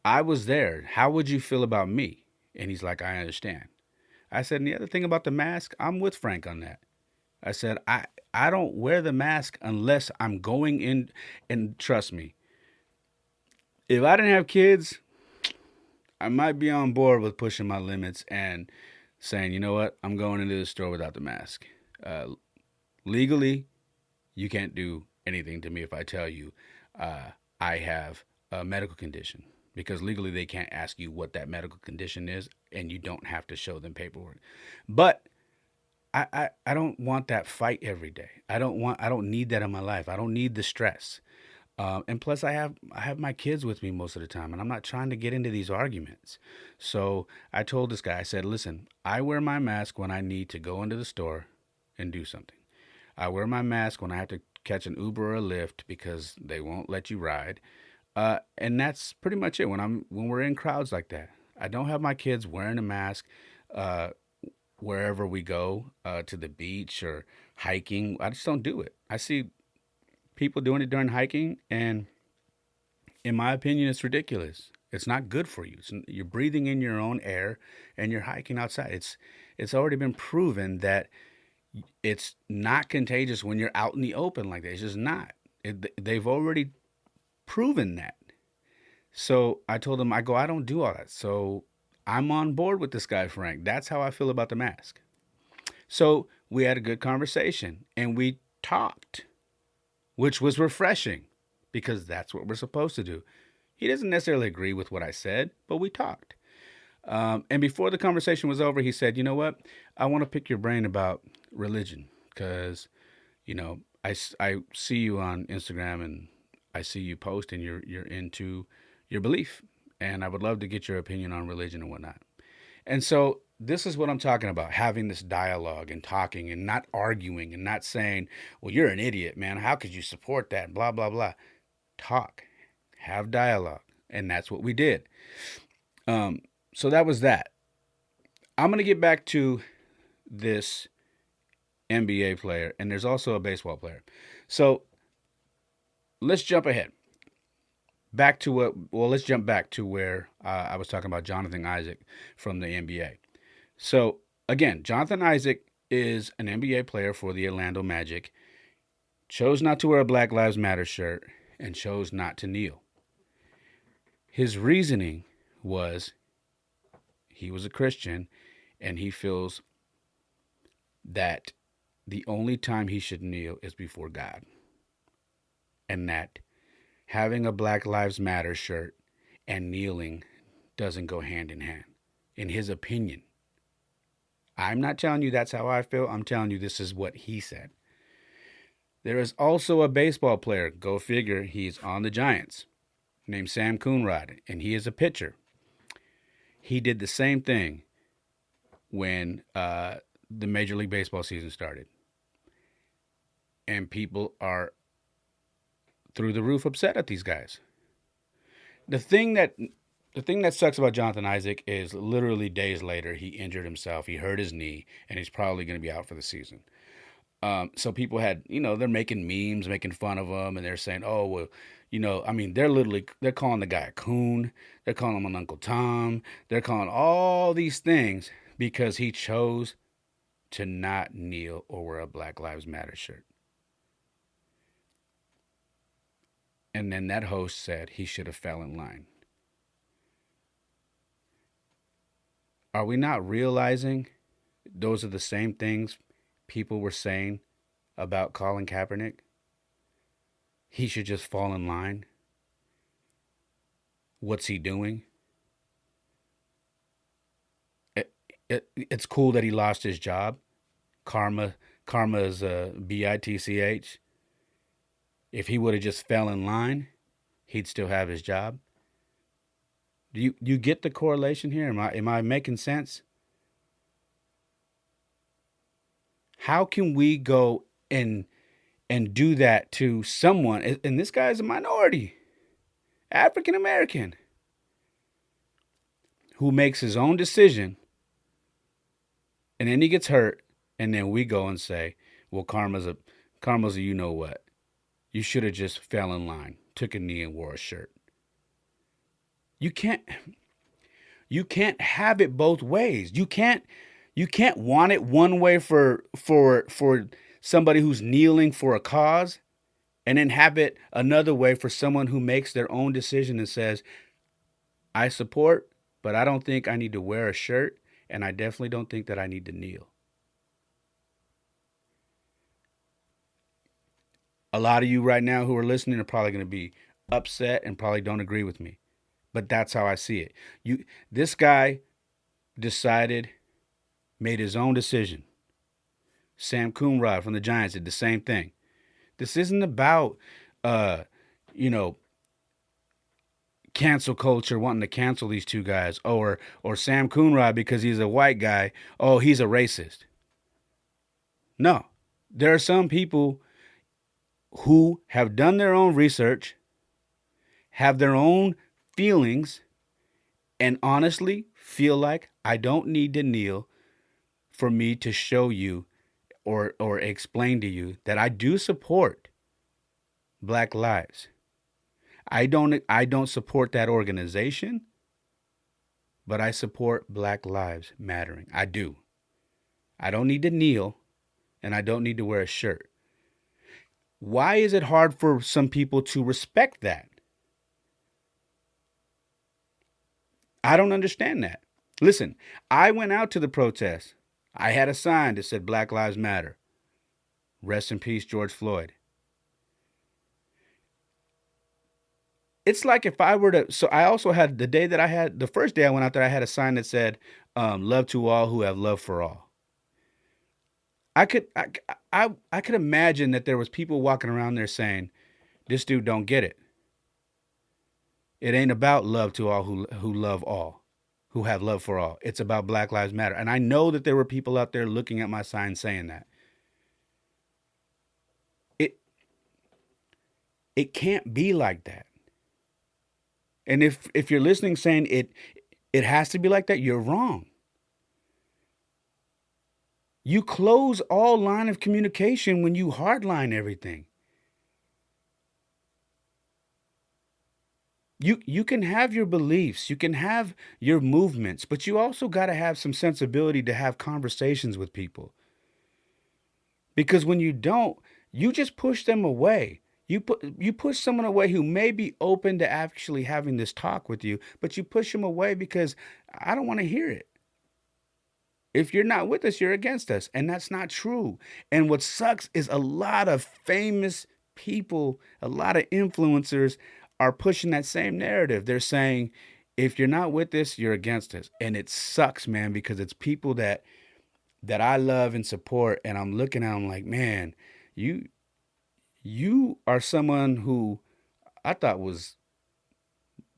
Speaker 2: I was there. How would you feel about me? And he's like, I understand. I said, and the other thing about the mask, I'm with Frank on that. I said, I don't wear the mask unless I'm going in, and trust me, if I didn't have kids, I might be on board with pushing my limits and saying, you know what, I'm going into the store without the mask. Legally, you can't do anything to me if I tell you I have a medical condition, because legally they can't ask you what that medical condition is, and you don't have to show them paperwork. But I don't want that fight every day. I don't need that in my life. I don't need the stress. And plus, I have my kids with me most of the time, and I'm not trying to get into these arguments. So I told this guy, I said, listen, I wear my mask when I need to go into the store and do something. I wear my mask when I have to catch an Uber or a Lyft because they won't let you ride. And that's pretty much it. When we're in crowds like that, I don't have my kids wearing a mask wherever we go, to the beach or hiking. I just don't do it. I see people doing it during hiking, and in my opinion, it's ridiculous. It's not good for you. You're breathing in your own air, and you're hiking outside. It's already been proven that it's not contagious when you're out in the open like that. It's just not. They've already proven that. So I told him, I don't do all that. So I'm on board with this guy, Frank. That's how I feel about the mask. So we had a good conversation, and we talked, which was refreshing because that's what we're supposed to do. He doesn't necessarily agree with what I said, but we talked. And before the conversation was over, he said, you know what? I want to pick your brain about religion because, I see you on Instagram, and I see you post, and you're into your belief. And I would love to get your opinion on religion and whatnot. And so this is what I'm talking about, having this dialogue and talking and not arguing and not saying, well, you're an idiot, man. How could you support that? Blah, blah, blah. Talk, have dialogue. And that's what we did. So that was that. I'm going to get back to this NBA player, and there's also a baseball player. So let's jump ahead. Let's jump back to where I was talking about Jonathan Isaac from the NBA. So again, Jonathan Isaac is an NBA player for the Orlando Magic, chose not to wear a Black Lives Matter shirt, and chose not to kneel. His reasoning was he was a Christian, and he feels that the only time he should kneel is before God, and that having a Black Lives Matter shirt and kneeling doesn't go hand in hand, in his opinion. I'm not telling you that's how I feel. I'm telling you this is what he said. There is also a baseball player, go figure, he's on the Giants, named Sam Coonrod, and he is a pitcher. He did the same thing when the Major League Baseball season started. And people are through the roof upset at these guys. The thing that sucks about Jonathan Isaac is literally days later he injured himself. He hurt his knee, and he's probably going to be out for the season. So people had, they're making memes, making fun of him, and they're saying, oh, well, they're calling the guy a coon. They're calling him an Uncle Tom. They're calling all these things because he chose to not kneel or wear a Black Lives Matter shirt. And then that host said he should have fell in line. Are we not realizing those are the same things people were saying about Colin Kaepernick? He should just fall in line. What's he doing? It's cool that he lost his job. Karma is bitch. If he would have just fell in line, he'd still have his job. Do you get the correlation here? Am I making sense? How can we go and do that to someone? And this guy is a minority, African American, who makes his own decision, and then he gets hurt, and then we go and say, "Well, karma's a you know what? You should have just fell in line, took a knee, and wore a shirt." You can't have it both ways. You can't want it one way for somebody who's kneeling for a cause, and then have it another way for someone who makes their own decision and says, "I support, but I don't think I need to wear a shirt, and I definitely don't think that I need to kneel." A lot of you right now who are listening are probably going to be upset and probably don't agree with me. But that's how I see it. This guy decided, made his own decision. Sam Coonrod from the Giants did the same thing. This isn't about, you know, cancel culture wanting to cancel these two guys, or Sam Coonrod because he's a white guy. Oh, he's a racist. No, there are some people who have done their own research, have their own feelings, and honestly feel like I don't need to kneel for me to show you or explain to you that I do support Black lives. I don't support that organization, but I support Black lives mattering. I do. I don't need to kneel, and I don't need to wear a shirt. Why is it hard for some people to respect that? I don't understand that. Listen, I went out to the protest. I had a sign that said Black Lives Matter. Rest in peace, George Floyd. It's like if I were to, so I also had the first day I went out there, I had a sign that said, love to all who have love for all. I could imagine that there was people walking around there saying, this dude don't get it. It ain't about love to all who love all, who have love for all. It's about Black Lives Matter. And I know that there were people out there looking at my sign saying that. It can't be like that. And if you're listening saying it has to be like that, you're wrong. You close all line of communication when you hardline everything. You can have your beliefs, you can have your movements, but you also got to have some sensibility to have conversations with people. Because when you don't, you just push them away. You push someone away who may be open to actually having this talk with you, but you push them away because I don't want to hear it. If you're not with us, you're against us. And that's not true. And what sucks is a lot of famous people, a lot of influencers are pushing that same narrative. They're saying, if you're not with us, you're against us. And it sucks, man, because it's people that I love and support. And I'm looking at them like, man, you are someone who I thought was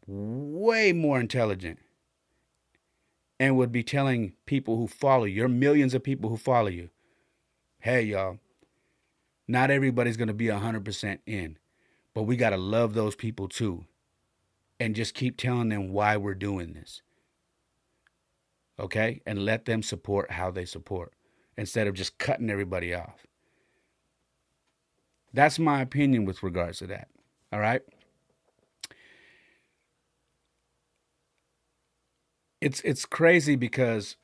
Speaker 2: way more intelligent and would be telling people who follow you, your millions of people who follow you, hey, y'all, not everybody's going to be 100% in, but we got to love those people too. And just keep telling them why we're doing this. Okay? And let them support how they support instead of just cutting everybody off. That's my opinion with regards to that. All right? It's crazy because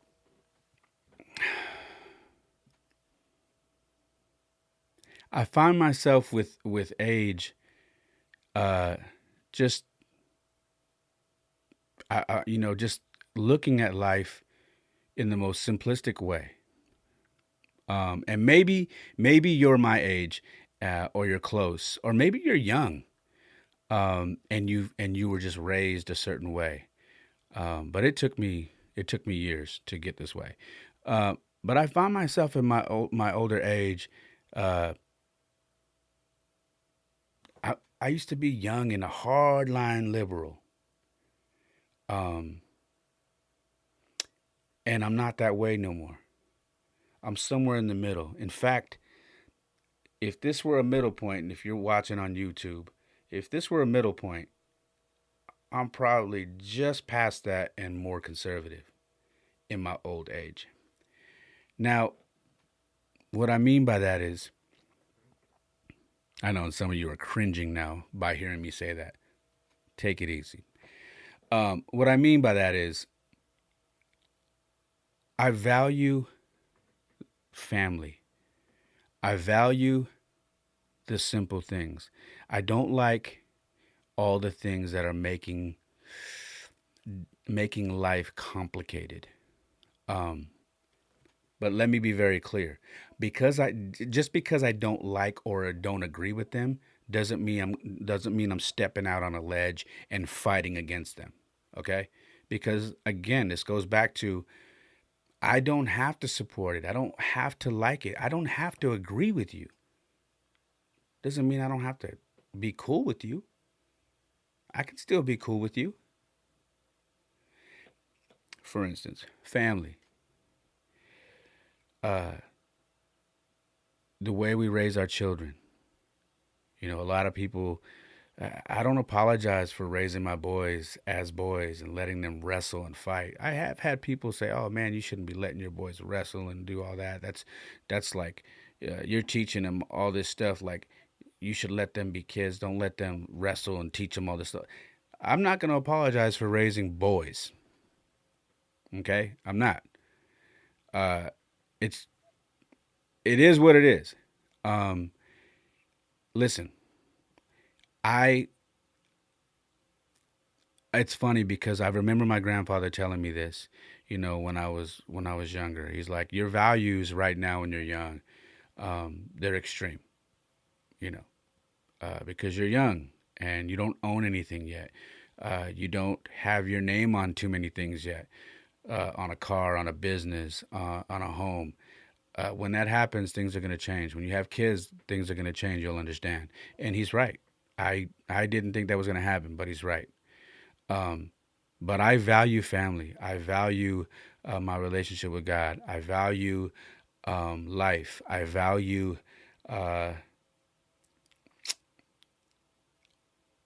Speaker 2: I find myself with age, uh, just just looking at life in the most simplistic way. And maybe you're my age, or you're close, or maybe you're young, and you were just raised a certain way. But it took me years to get this way. Uh, but I find myself in my older age. Uh, I used to be young and a hardline liberal, um, and I'm not that way no more. I'm somewhere in the middle. In fact, if this were a middle point, and if you're watching on YouTube, if this were a middle point, I'm probably just past that and more conservative in my old age. Now, what I mean by that is, I know some of you are cringing now by hearing me say that. Take it easy. What I mean by that is, I value family. I value the simple things. I don't like all the things that are making life complicated. Um, but let me be very clear. Because I don't like or don't agree with them doesn't mean I'm stepping out on a ledge and fighting against them. Okay? Because again, this goes back to, I don't have to support it. I don't have to like it. I don't have to agree with you. Doesn't mean I don't have to be cool with you. I can still be cool with you. For instance, family. Uh, the way we raise our children. A lot of people, I don't apologize for raising my boys as boys and letting them wrestle and fight. I have had people say, "Oh man, you shouldn't be letting your boys wrestle and do all that. That's like, you're teaching them all this stuff. Like, you should let them be kids. Don't let them wrestle and teach them all this stuff." I'm not going to apologize for raising boys. Okay, I'm not. Uh, it's it is what it is. Um, Listen, I it's funny because I remember my grandfather telling me this, when I was younger. He's like, your values right now when you're young, they're extreme, you know, because you're young and you don't own anything yet. You don't have your name on too many things yet, on a car, on a business, on a home. When that happens, things are going to change. When you have kids, things are going to change. You'll understand. And he's right. I didn't think that was going to happen, but he's right. Um, but I value family. I value my relationship with God. I value life. Uh,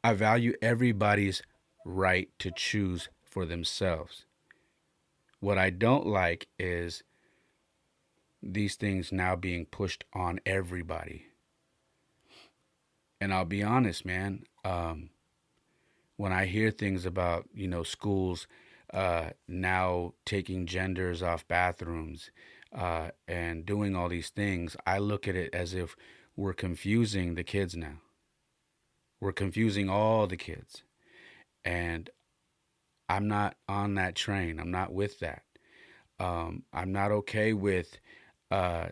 Speaker 2: I value everybody's right to choose for themselves. What I don't like is these things now being pushed on everybody. And I'll be honest, man. When I hear things about, schools now taking genders off bathrooms, and doing all these things, I look at it as if we're confusing the kids now. We're confusing all the kids. And I'm not on that train. I'm not with that. I'm not okay with uh,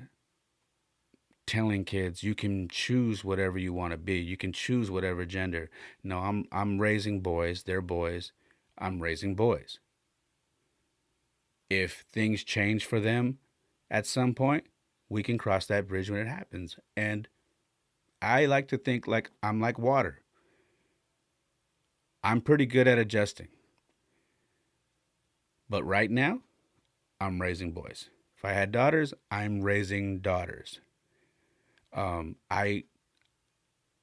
Speaker 2: telling kids you can choose whatever you want to be. You can choose whatever gender. No, I'm raising boys. They're boys. I'm raising boys. If things change for them at some point, we can cross that bridge when it happens. And I like to think like I'm like water. I'm pretty good at adjusting. But right now, I'm raising boys. If I had daughters, I'm raising daughters. I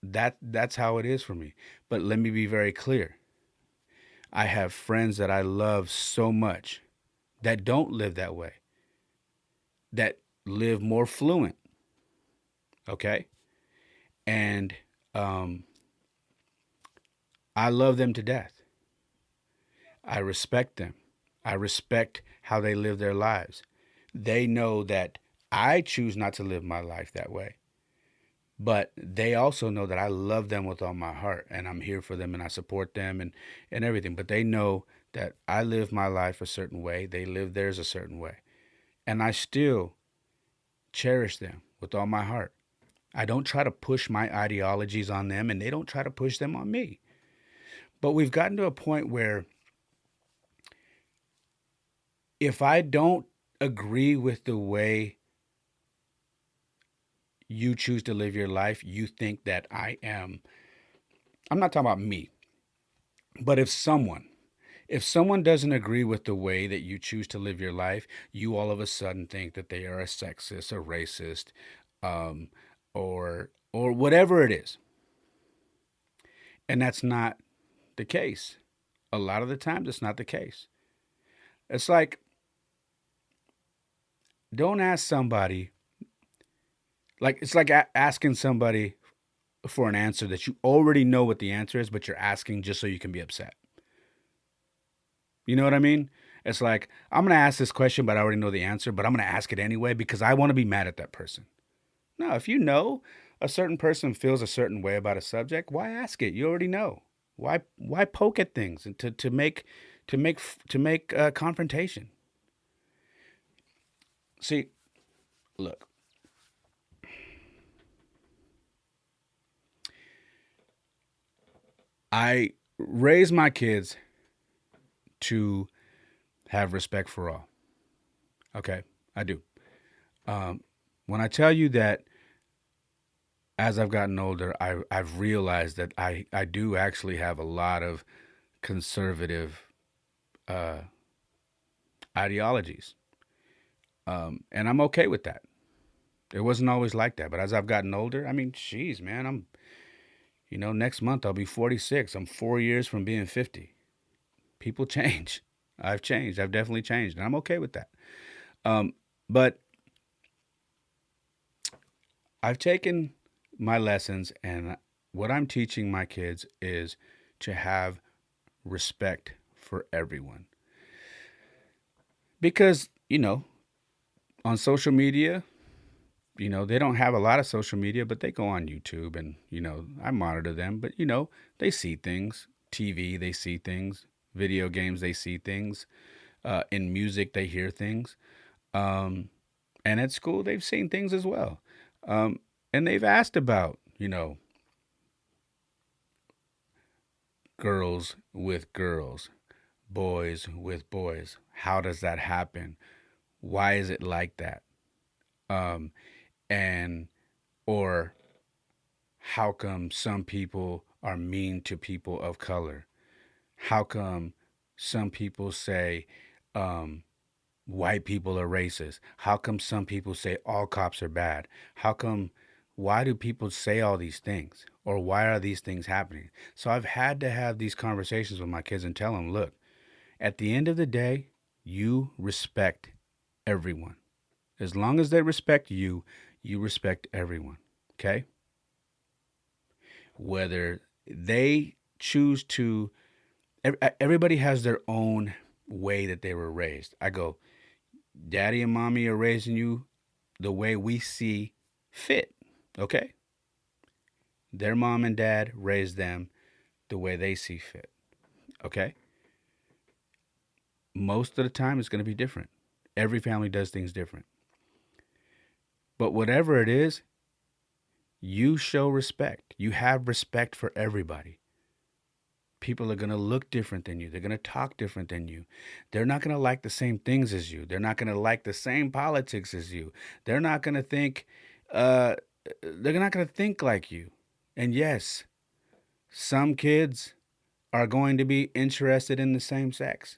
Speaker 2: that's how it is for me. But let me be very clear. I have friends that I love so much that don't live that way, that live more fluent, okay? And um, I love them to death. I respect them. I respect how they live their lives. They know that I choose not to live my life that way. But they also know that I love them with all my heart, and I'm here for them, and I support them, and everything. But they know that I live my life a certain way, they live theirs a certain way, and I still cherish them with all my heart. I don't try to push my ideologies on them, and they don't try to push them on me. But we've gotten to a point where if I don't agree with the way you choose to live your life, you think that I'm not talking about me, but if someone doesn't agree with the way that you choose to live your life, you all of a sudden think that they are a sexist, a racist, um, or whatever it is. And that's not the case. A lot of the times, it's not the case. It's like, don't ask somebody, like, it's like asking somebody for an answer that you already know what the answer is, but you're asking just so you can be upset. You know what I mean? It's like, I'm going to ask this question, but I already know the answer, but I'm going to ask it anyway because I want to be mad at that person. No, if you know a certain person feels a certain way about a subject, why ask it? You already know. Why poke at things and to make confrontation? See, look, I raise my kids to have respect for all. Okay, I do. When I tell you that as I've gotten older, I've realized that I do actually have a lot of conservative uh, ideologies, and I'm okay with that. It wasn't always like that, but as I've gotten older, I mean, geez, man, next month I'll be 46. I'm 4 years from being 50. People change. I've changed. I've definitely changed, and I'm okay with that. Um, but I've taken my lessons, and what I'm teaching my kids is to have respect for everyone. Because, on social media, they don't have a lot of social media, but they go on YouTube and, I monitor them, but, they see things. TV, they see things. Video games, they see things. In music, they hear things. Um, and at school, they've seen things as well. Um, and they've asked about, girls with girls, boys with boys. How does that happen? Why is it like that? Um, and or how come some people are mean to people of color? How come some people say white people are racist? How come some people say all cops are bad? Why do people say all these things? Or why are these things happening? So I've had to have these conversations with my kids and tell them, look, at the end of the day, you respect everyone. As long as they respect you, you respect everyone. Okay? Whether they choose to, everybody has their own way that they were raised. I go, daddy and mommy are raising you the way we see fit. Okay? Their mom and dad raised them the way they see fit. Okay? Most of the time, it's going to be different. Every family does things different. But whatever it is, you show respect. You have respect for everybody. People are going to look different than you. They're going to talk different than you. They're not going to like the same things as you. They're not going to like the same politics as you. They're not going to think, uh, they're not going to think like you. And yes, some kids are going to be interested in the same sex.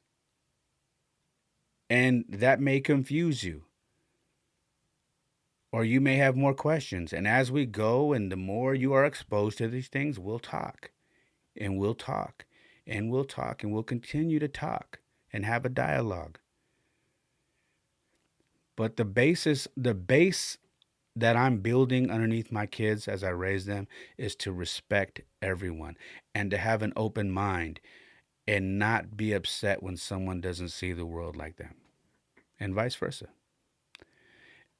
Speaker 2: And that may confuse you. Or you may have more questions. And as we go and the more you are exposed to these things, we'll talk. And we'll talk. And we'll talk. And we'll continue to talk and have a dialogue. But the base that I'm building underneath my kids as I raise them is to respect everyone and to have an open mind and not be upset when someone doesn't see the world like them and vice versa.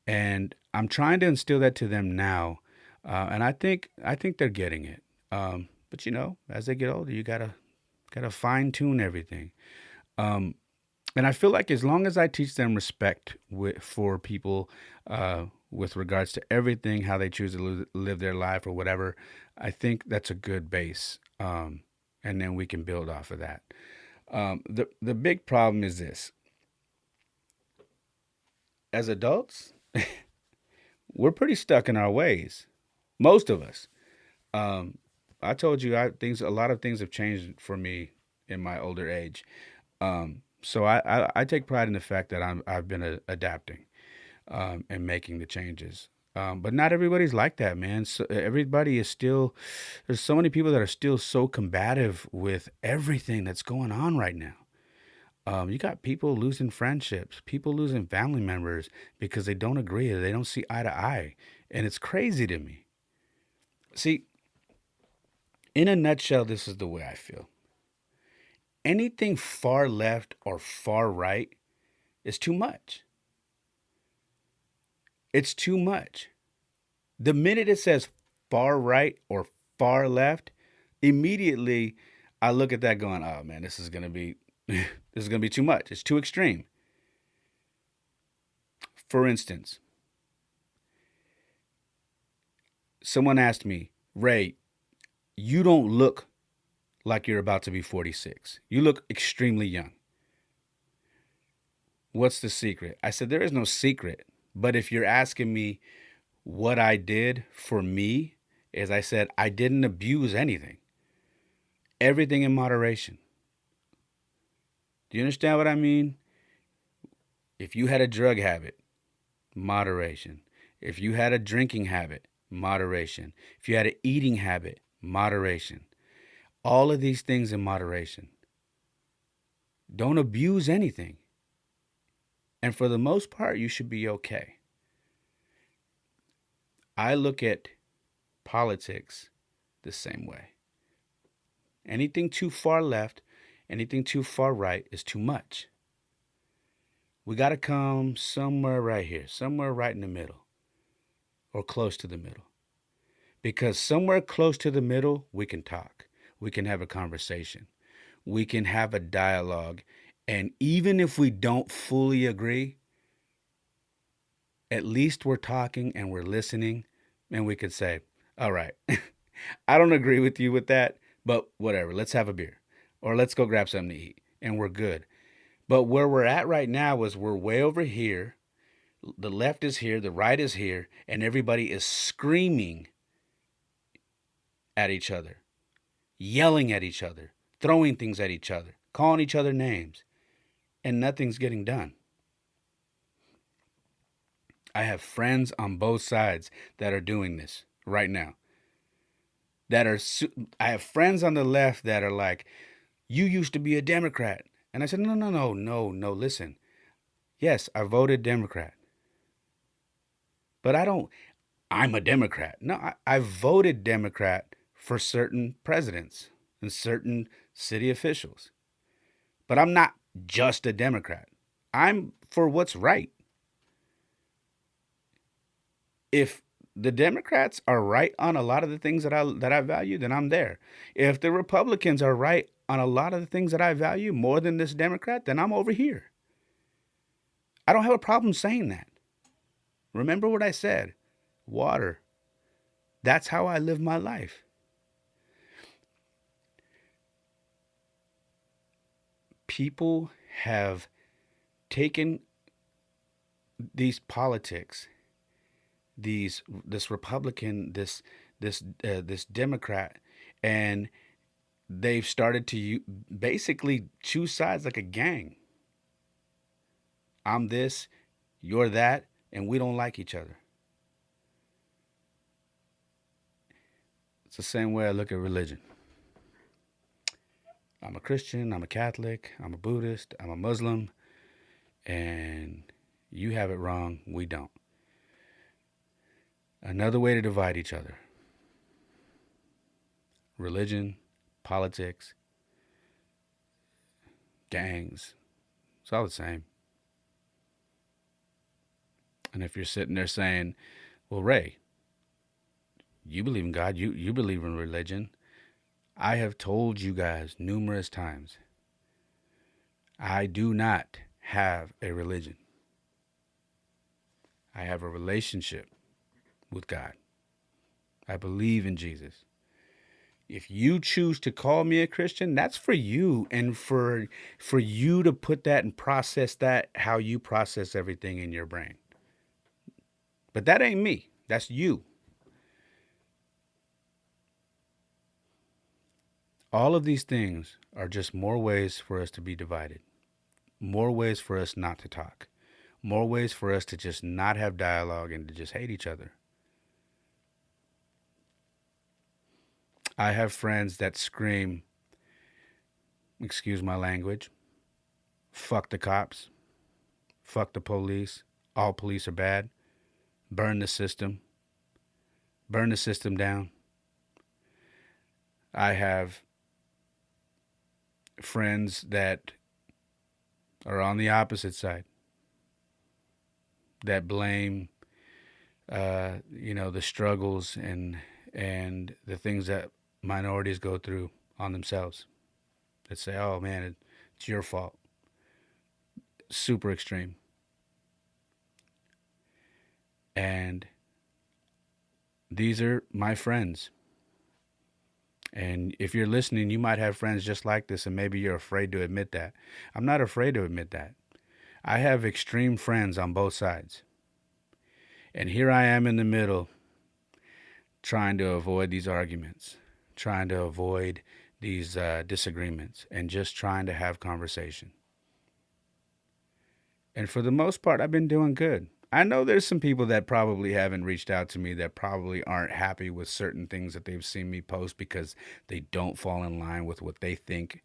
Speaker 2: And I'm trying to instill that to them now. And I think they're getting it. But you know, as they get older, you gotta fine tune everything. Um, and I feel like as long as I teach them respect for people, with regards to everything, how they choose to live their life or whatever, I think that's a good base. And then we can build off of that. The big problem is this: as adults, we're pretty stuck in our ways. Most of us. Um, I told you, a lot of things have changed for me in my older age. So I take pride in the fact that I've been adapting, and making the changes. But not everybody's like that, man. So everybody is still, there's so many people that are still so combative with everything that's going on right now. You got people losing friendships, people losing family members because they don't agree, they don't see eye to eye. And it's crazy to me. See, in a nutshell, this is the way I feel. Anything far left or far right is too much. It's too much. The minute it says far right or far left, immediately I look at that going, "Oh man, this is gonna be this is gonna be too much. It's too extreme." For instance, someone asked me, "Ray, you don't look like you're about to be 46. You look extremely young. What's the secret?" I said, "There is no secret. But if you're asking me what I did for me, is I said I didn't abuse anything. Everything in moderation." Do you understand what I mean? If you had a drug habit, moderation. If you had a drinking habit, moderation. If you had an eating habit, moderation. All of these things in moderation. Don't abuse anything. And for the most part, you should be okay. I look at politics the same way. Anything too far left, anything too far right is too much. We got to come somewhere right here, somewhere right in the middle, or close to the middle. Because somewhere close to the middle, we can talk. We can have a conversation. We can have a dialogue. And even if we don't fully agree, at least we're talking and we're listening. And we could say, all right, I don't agree with you with that, but whatever, let's have a beer. Or let's go grab something to eat. And we're good. But where we're at right now is we're way over here. The left is here, the right is here, and everybody is screaming at each other, yelling at each other, throwing things at each other, calling each other names, and nothing's getting done. I have friends on both sides that are doing this right now. I have friends on the left that are like, "You used to be a Democrat." And I said, "No, no, no, no, no, listen. Yes, I voted Democrat. But I'm a Democrat." No, I voted Democrat for certain presidents and certain city officials. But I'm not just a Democrat. I'm for what's right. If the Democrats are right on a lot of the things that I value, then I'm there. If the Republicans are right on a lot of the things that I value more than this Democrat, then I'm over here. I don't have a problem saying that. Remember what I said. Water. That's how I live my life. People have taken these politics, this Republican, this Democrat, and they've started to basically choose sides like a gang. I'm this, you're that, and we don't like each other. It's the same way I look at religion. I'm a Christian, I'm a Catholic, I'm a Buddhist, I'm a Muslim, and you have it wrong, we don't. Another way to divide each other: religion, politics, gangs. It's all the same. And if you're sitting there saying, "Well, Ray, You believe in God. You believe in religion. I have told you guys numerous times, I do not have a religion. I have a relationship with God. I believe in Jesus. If you choose to call me a Christian, that's for you, and for you to put that and process that how you process everything in your brain. But that ain't me. That's you. All of these things are just more ways for us to be divided, more ways for us not to talk, more ways for us to just not have dialogue and to just hate each other. I have friends that scream, excuse my language, fuck the cops, fuck the police, all police are bad, burn the system down. I have friends that are on the opposite side that blame, the struggles and the things that minorities go through on themselves. That say, "Oh man, it's your fault." Super extreme. And these are my friends. And if you're listening, you might have friends just like this, and maybe you're afraid to admit that. I'm not afraid to admit that. I have extreme friends on both sides. And here I am in the middle, trying to avoid these arguments, trying to avoid these disagreements, and just trying to have conversation. And for the most part, I've been doing good. I know there's some people that probably haven't reached out to me that probably aren't happy with certain things that they've seen me post because they don't fall in line with what they think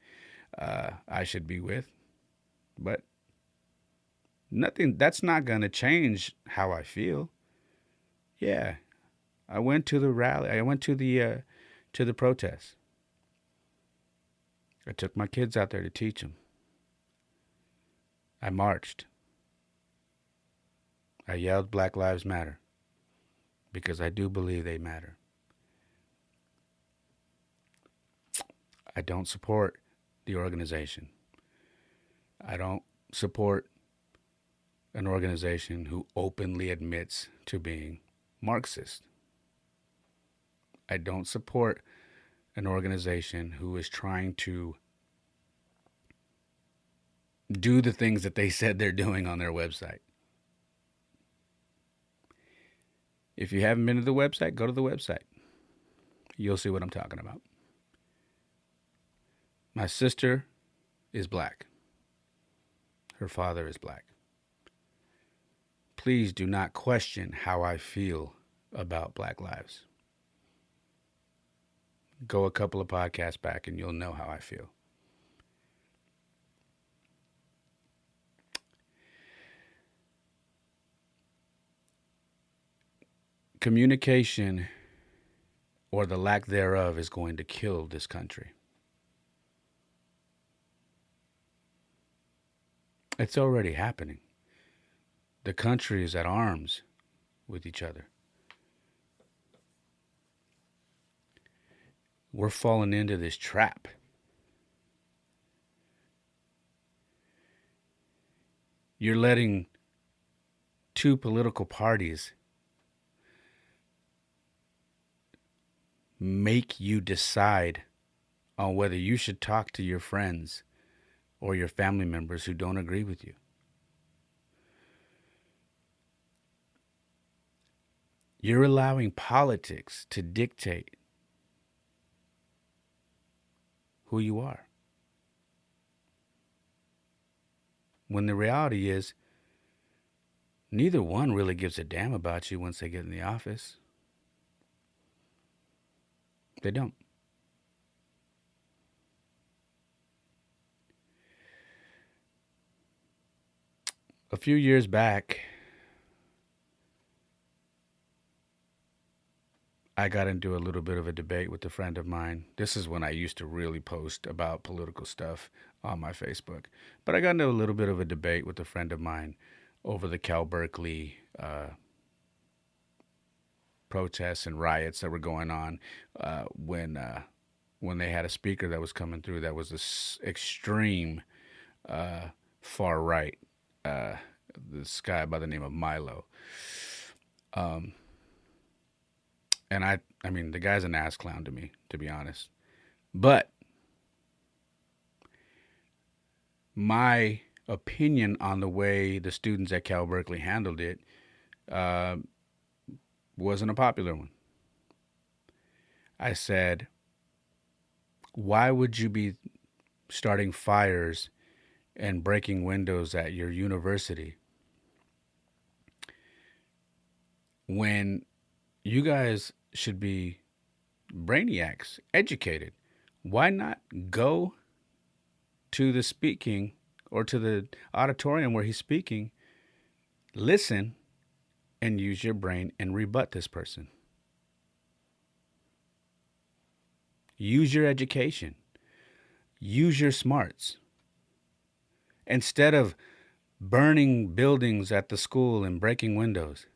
Speaker 2: I should be with. But that's not going to change how I feel. Yeah, I went to the rally. I went to the protest. I took my kids out there to teach them. I marched. I yelled Black Lives Matter because I do believe they matter. I don't support the organization. I don't support an organization who openly admits to being Marxist. I don't support an organization who is trying to do the things that they said they're doing on their website. If you haven't been to the website, go to the website. You'll see what I'm talking about. My sister is black. Her father is black. Please do not question how I feel about Black lives. Go a couple of podcasts back and you'll know how I feel. Communication, or the lack thereof, is going to kill this country. It's already happening. The country is at arms with each other. We're falling into this trap. You're letting two political parties make you decide on whether you should talk to your friends or your family members who don't agree with you. You're allowing politics to dictate who you are. When the reality is, neither one really gives a damn about you once they get in the office. They don't. A few years back, I got into a little bit of a debate with a friend of mine. This is when I used to really post about political stuff on my Facebook. But I got into a little bit of a debate with a friend of mine over the Cal Berkeley protests and riots that were going on when they had a speaker that was coming through that was this extreme far right, this guy by the name of Milo. Um, and I mean, the guy's an ass clown to me, to be honest. But my opinion on the way the students at Cal Berkeley handled it uh, wasn't a popular one. I said, why would you be starting fires and breaking windows at your university when you guys should be brainiacs, educated? Why not go to the speaking or to the auditorium where he's speaking, listen, and use your brain and rebut this person? Use your education. Use your smarts. Instead of burning buildings at the school and breaking windows.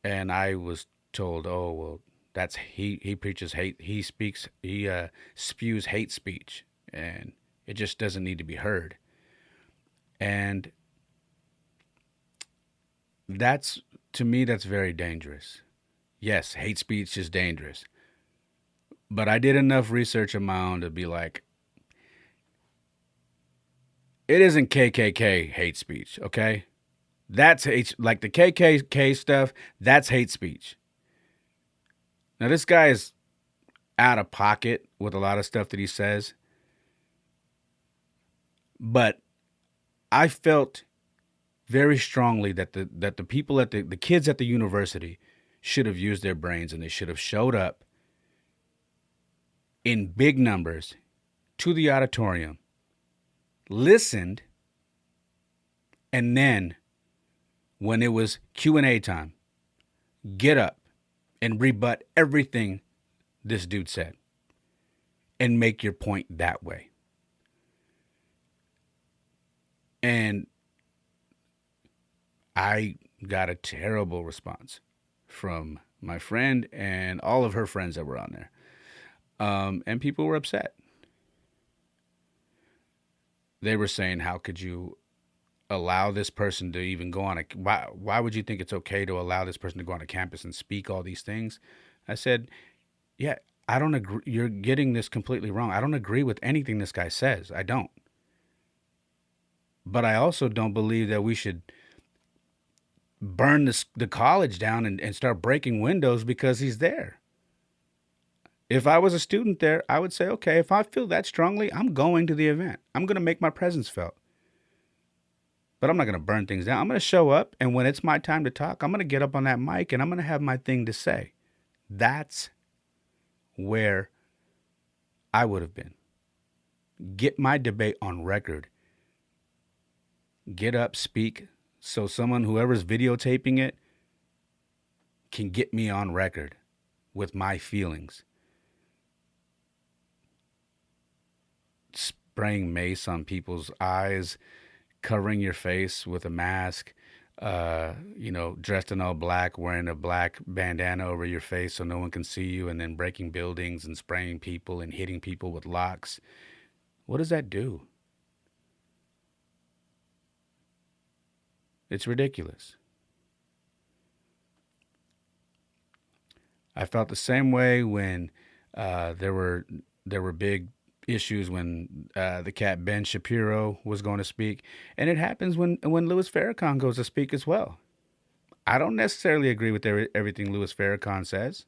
Speaker 2: And I was told, oh, well, that's he preaches hate. He spews hate speech, and it just doesn't need to be heard. And that's, to me, that's very dangerous. Yes, hate speech is dangerous. But I did enough research of my own to be like, it isn't KKK hate speech, okay? That's hate, like the KKK stuff, that's hate speech. Now, this guy is out of pocket with a lot of stuff that he says. But I felt very strongly that the people at the kids at the university should have used their brains, and they should have showed up in big numbers to the auditorium, listened, and then when it was Q&A time, get up and rebut everything this dude said and make your point that way. And I got a terrible response from my friend and all of her friends that were on there. And people were upset. They were saying, how could you allow this person to even go on why would you think it's okay to allow this person to go on a campus and speak all these things? I said, yeah, I don't agree. You're getting this completely wrong. I don't agree with anything this guy says. I don't. But I also don't believe that we should burn the college down and start breaking windows because he's there. If I was a student there, I would say, okay, if I feel that strongly, I'm going to the event. I'm going to make my presence felt. But I'm not going to burn things down. I'm going to show up, and when it's my time to talk, I'm going to get up on that mic, and I'm going to have my thing to say. That's where I would have been. Get my debate on record. Get up, speak, so whoever's videotaping it, can get me on record with my feelings. Spraying mace on people's eyes, covering your face with a mask, dressed in all black, wearing a black bandana over your face so no one can see you, and then breaking buildings and spraying people and hitting people with locks. What does that do? It's ridiculous. I felt the same way when there were big issues when the cat Ben Shapiro was going to speak, and it happens when Louis Farrakhan goes to speak as well. I don't necessarily agree with everything Louis Farrakhan says.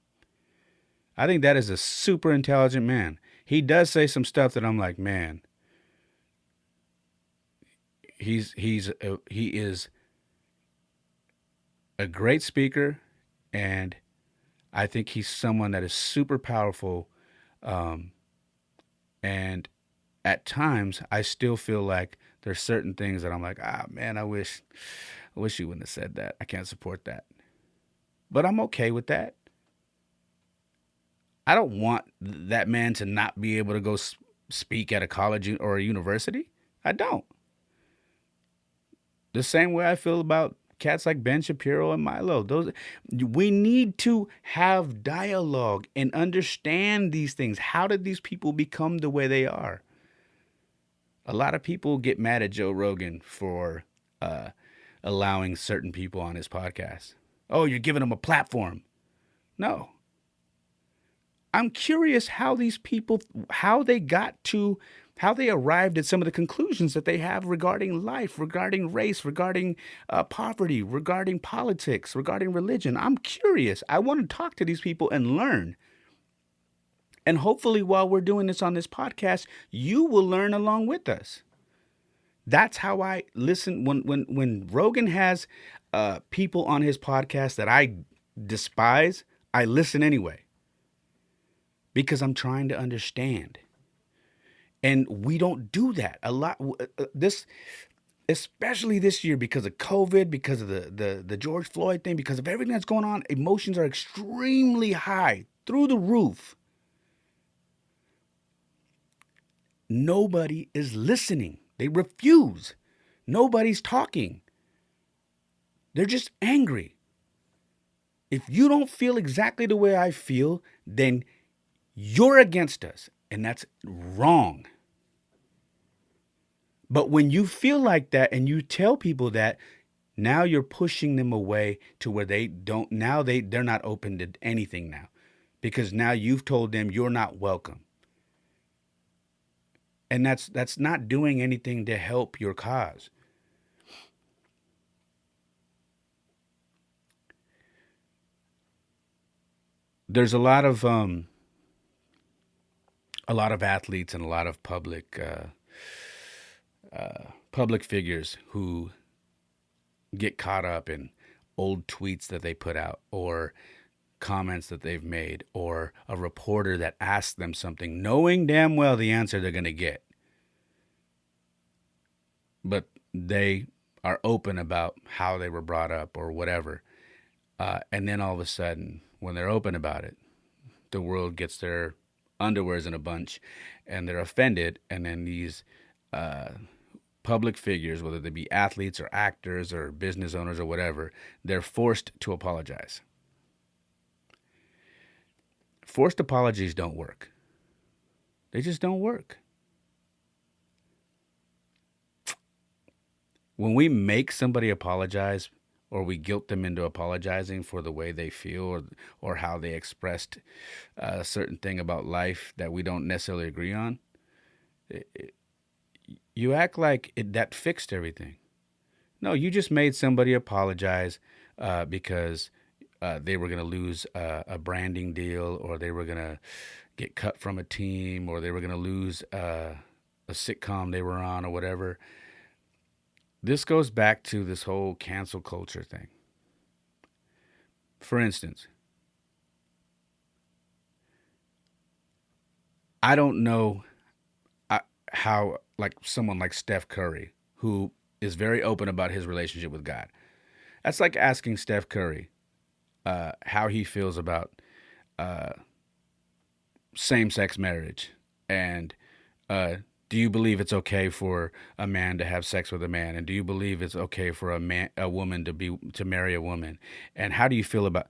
Speaker 2: I think that is a super intelligent man. He does say some stuff that I'm like, man, he is a great speaker, and I think he's someone that is super powerful. And at times, I still feel like there's certain things that I'm like, man, I wish you wouldn't have said that. I can't support that. But I'm okay with that. I don't want that man to not be able to go speak at a college or a university. I don't. The same way I feel about cats like Ben Shapiro and Milo. Those we need to have dialogue and understand these things. How did these people become the way they are? A lot of people get mad at Joe Rogan for uh, allowing certain people on his podcast. Oh, you're giving them a platform. No. I'm curious how these people, how they got to, how they arrived at some of the conclusions that they have regarding life, regarding race, regarding poverty, regarding politics, regarding religion. I'm curious. I want to talk to these people and learn. And hopefully, while we're doing this on this podcast, you will learn along with us. That's how I listen. When Rogan has people on his podcast that I despise, I listen anyway because I'm trying to understand. And we don't do that a lot. This, especially this year, because of COVID, because of the George Floyd thing, because of everything that's going on, emotions are extremely high, through the roof. Nobody is listening. They refuse. Nobody's talking. They're just angry. If you don't feel exactly the way I feel, then you're against us. And that's wrong. But when you feel like that and you tell people that, now you're pushing them away to where they don't, now they're not open to anything now. Because now you've told them you're not welcome. And that's not doing anything to help your cause. There's a lot of athletes and a lot of public figures who get caught up in old tweets that they put out or comments that they've made or a reporter that asks them something knowing damn well the answer they're going to get. But they are open about how they were brought up or whatever. And then all of a sudden, when they're open about it, the world gets their underwears in a bunch and they're offended. And then these public figures, whether they be athletes or actors or business owners or whatever, they're forced to apologize. Forced apologies don't work. They just don't work. When we make somebody apologize or we guilt them into apologizing for the way they feel or how they expressed a certain thing about life that we don't necessarily agree on, you act like that fixed everything. No, you just made somebody apologize because they were going to lose a branding deal, or they were going to get cut from a team, or they were going to lose a sitcom they were on or whatever. This goes back to this whole cancel culture thing. For instance, I don't know how, like someone like Steph Curry, who is very open about his relationship with God. That's like asking Steph Curry how he feels about same-sex marriage and do you believe it's okay for a man to have sex with a man? And do you believe it's okay for a woman to marry a woman? And how do you feel about?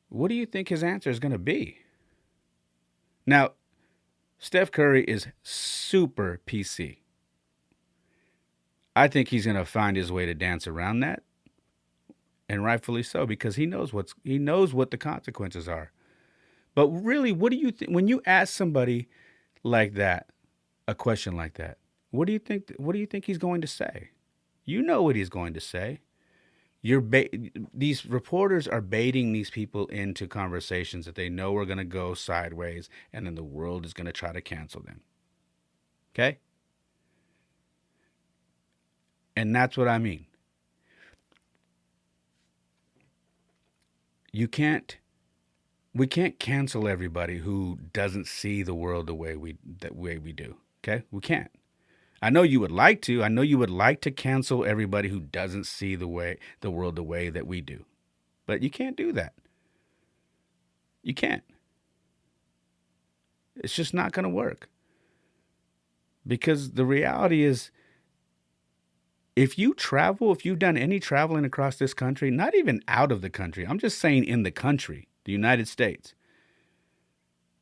Speaker 2: What do you think his answer is going to be? Now, Steph Curry is super PC. I think he's going to find his way to dance around that, and rightfully so, because he knows what the consequences are. But really, what do you think when you ask somebody like that? A question like that, what do you think he's going to say? You know what he's going to say. These reporters are baiting these people into conversations that they know are going to go sideways, and then the world is going to try to cancel them. Okay? And that's what I mean. We can't cancel everybody who doesn't see the world the way we do. Okay? We can't. I know you would like to. I know you would like to cancel everybody who doesn't see the world the way that we do. But you can't do that. You can't. It's just not going to work. Because the reality is If you travel, if you've done any traveling across this country, not even out of the country, I'm just saying in the country, the United States,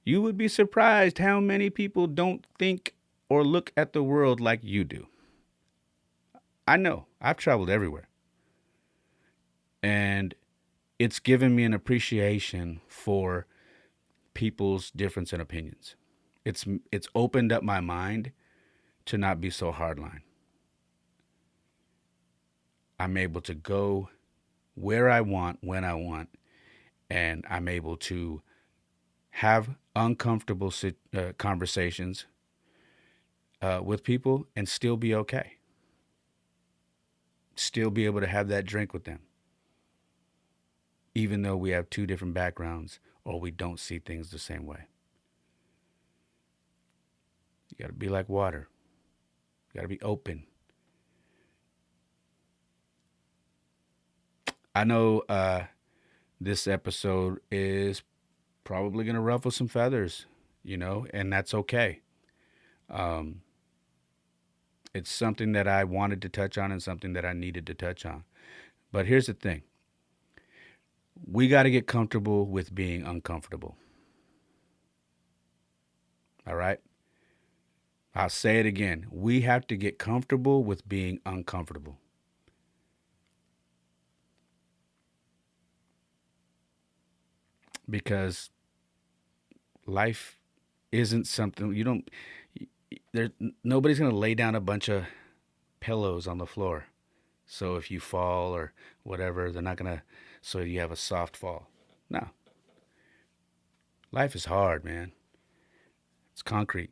Speaker 2: you would be surprised how many people don't think or look at the world like you do. I know, I've traveled everywhere. And it's given me an appreciation for people's difference in opinions. It's opened up my mind to not be so hardline. I'm able to go where I want, when I want, and I'm able to have uncomfortable conversations with people and still be okay. Still be able to have that drink with them, even though we have two different backgrounds or we don't see things the same way. You got to be like water. You got to be open. I know this episode is probably going to ruffle some feathers, and that's okay. It's something that I wanted to touch on and something that I needed to touch on. But here's the thing. We got to get comfortable with being uncomfortable. All right? I'll say it again. We have to get comfortable with being uncomfortable. Because life isn't something nobody's going to lay down a bunch of pillows on the floor. So if you fall or whatever, they're not going to, so you have a soft fall. No. Life is hard, man. It's concrete.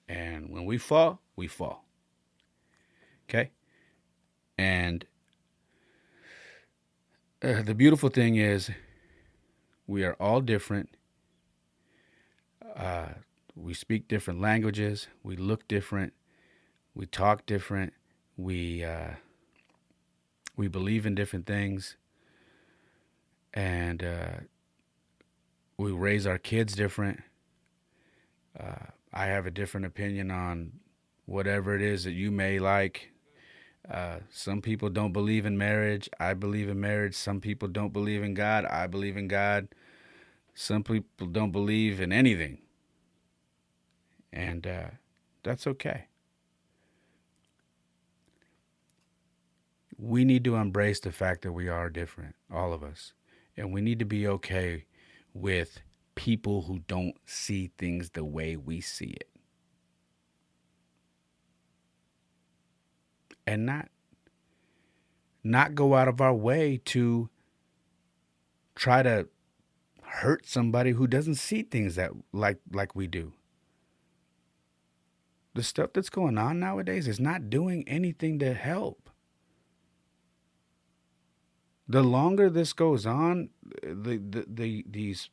Speaker 2: And when we fall, we fall. Okay? And the beautiful thing is we are all different. We speak different languages. We look different. We talk different. We believe in different things. And we raise our kids different. I have a different opinion on whatever it is that you may like. Some people don't believe in marriage. I believe in marriage. Some people don't believe in God. I believe in God. Some people don't believe in anything. And that's okay. We need to embrace the fact that we are different, all of us. And we need to be okay with people who don't see things the way we see it. And not go out of our way to try to hurt somebody who doesn't see things that like we do. The stuff that's going on nowadays is not doing anything to help. The longer this goes on, this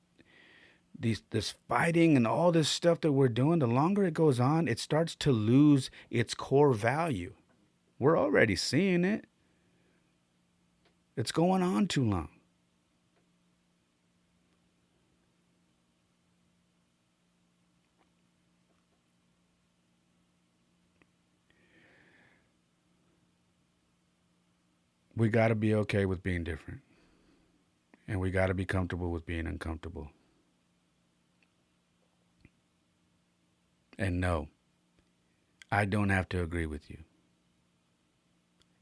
Speaker 2: fighting and all this stuff that we're doing, the longer it goes on, it starts to lose its core value. We're already seeing it. It's going on too long. We got to be okay with being different. And we got to be comfortable with being uncomfortable. And no, I don't have to agree with you.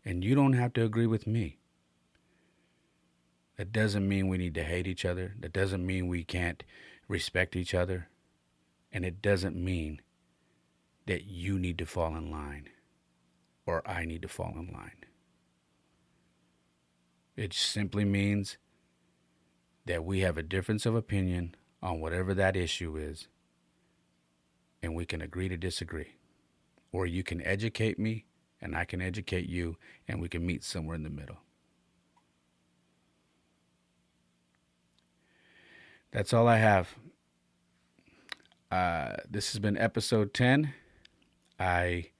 Speaker 2: And you don't have to agree with me. That doesn't mean we need to hate each other. That doesn't mean we can't respect each other. And it doesn't mean that you need to fall in line or I need to fall in line. It simply means that we have a difference of opinion on whatever that issue is, and we can agree to disagree. Or you can educate me, and I can educate you, and we can meet somewhere in the middle. That's all I have. This has been episode 10. I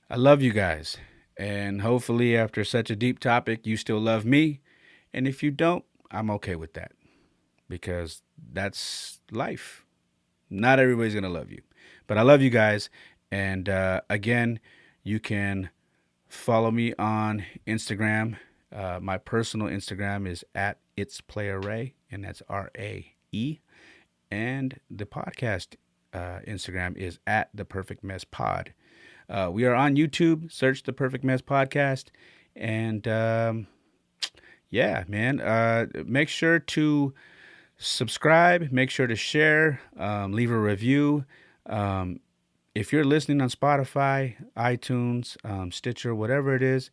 Speaker 2: love you guys. And hopefully after such a deep topic, you still love me. And if you don't, I'm okay with that. Because that's life. Not everybody's going to love you. But I love you guys. And again, you can Follow me on Instagram. My personal Instagram is at It's Play Array, and that's RAE. And the podcast Instagram is at The Perfect Mess Pod. We are on YouTube. Search The Perfect Mess Podcast. And yeah, man, make sure to subscribe. Make sure to share. Leave a review. If you're listening on Spotify, iTunes, Stitcher, whatever it is,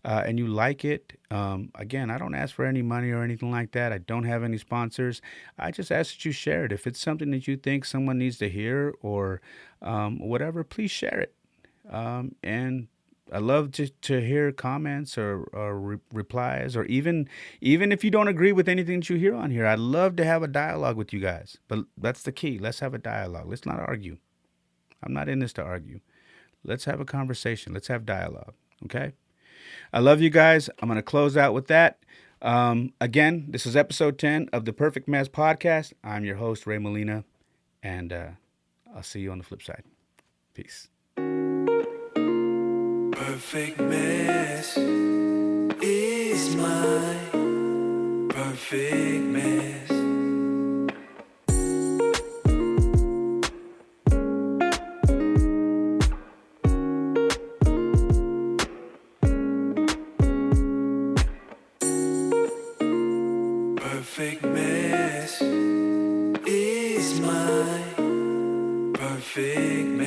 Speaker 2: and you like it, again, I don't ask for any money or anything like that. I don't have any sponsors. I just ask that you share it. If it's something that you think someone needs to hear or whatever, please share it. And I love to hear comments or replies, or even if you don't agree with anything that you hear on here. I'd love to have a dialogue with you guys. But that's the key. Let's have a dialogue. Let's not argue. I'm not in this to argue. Let's have a conversation. Let's have dialogue. Okay? I love you guys. I'm going to close out with that. Again, this is episode 10 of the Perfect Mess Podcast. I'm your host, Ray Molina, and I'll see you on the flip side. Peace.
Speaker 1: Perfect mess is my perfect mess. Perfect mess is my perfect mess.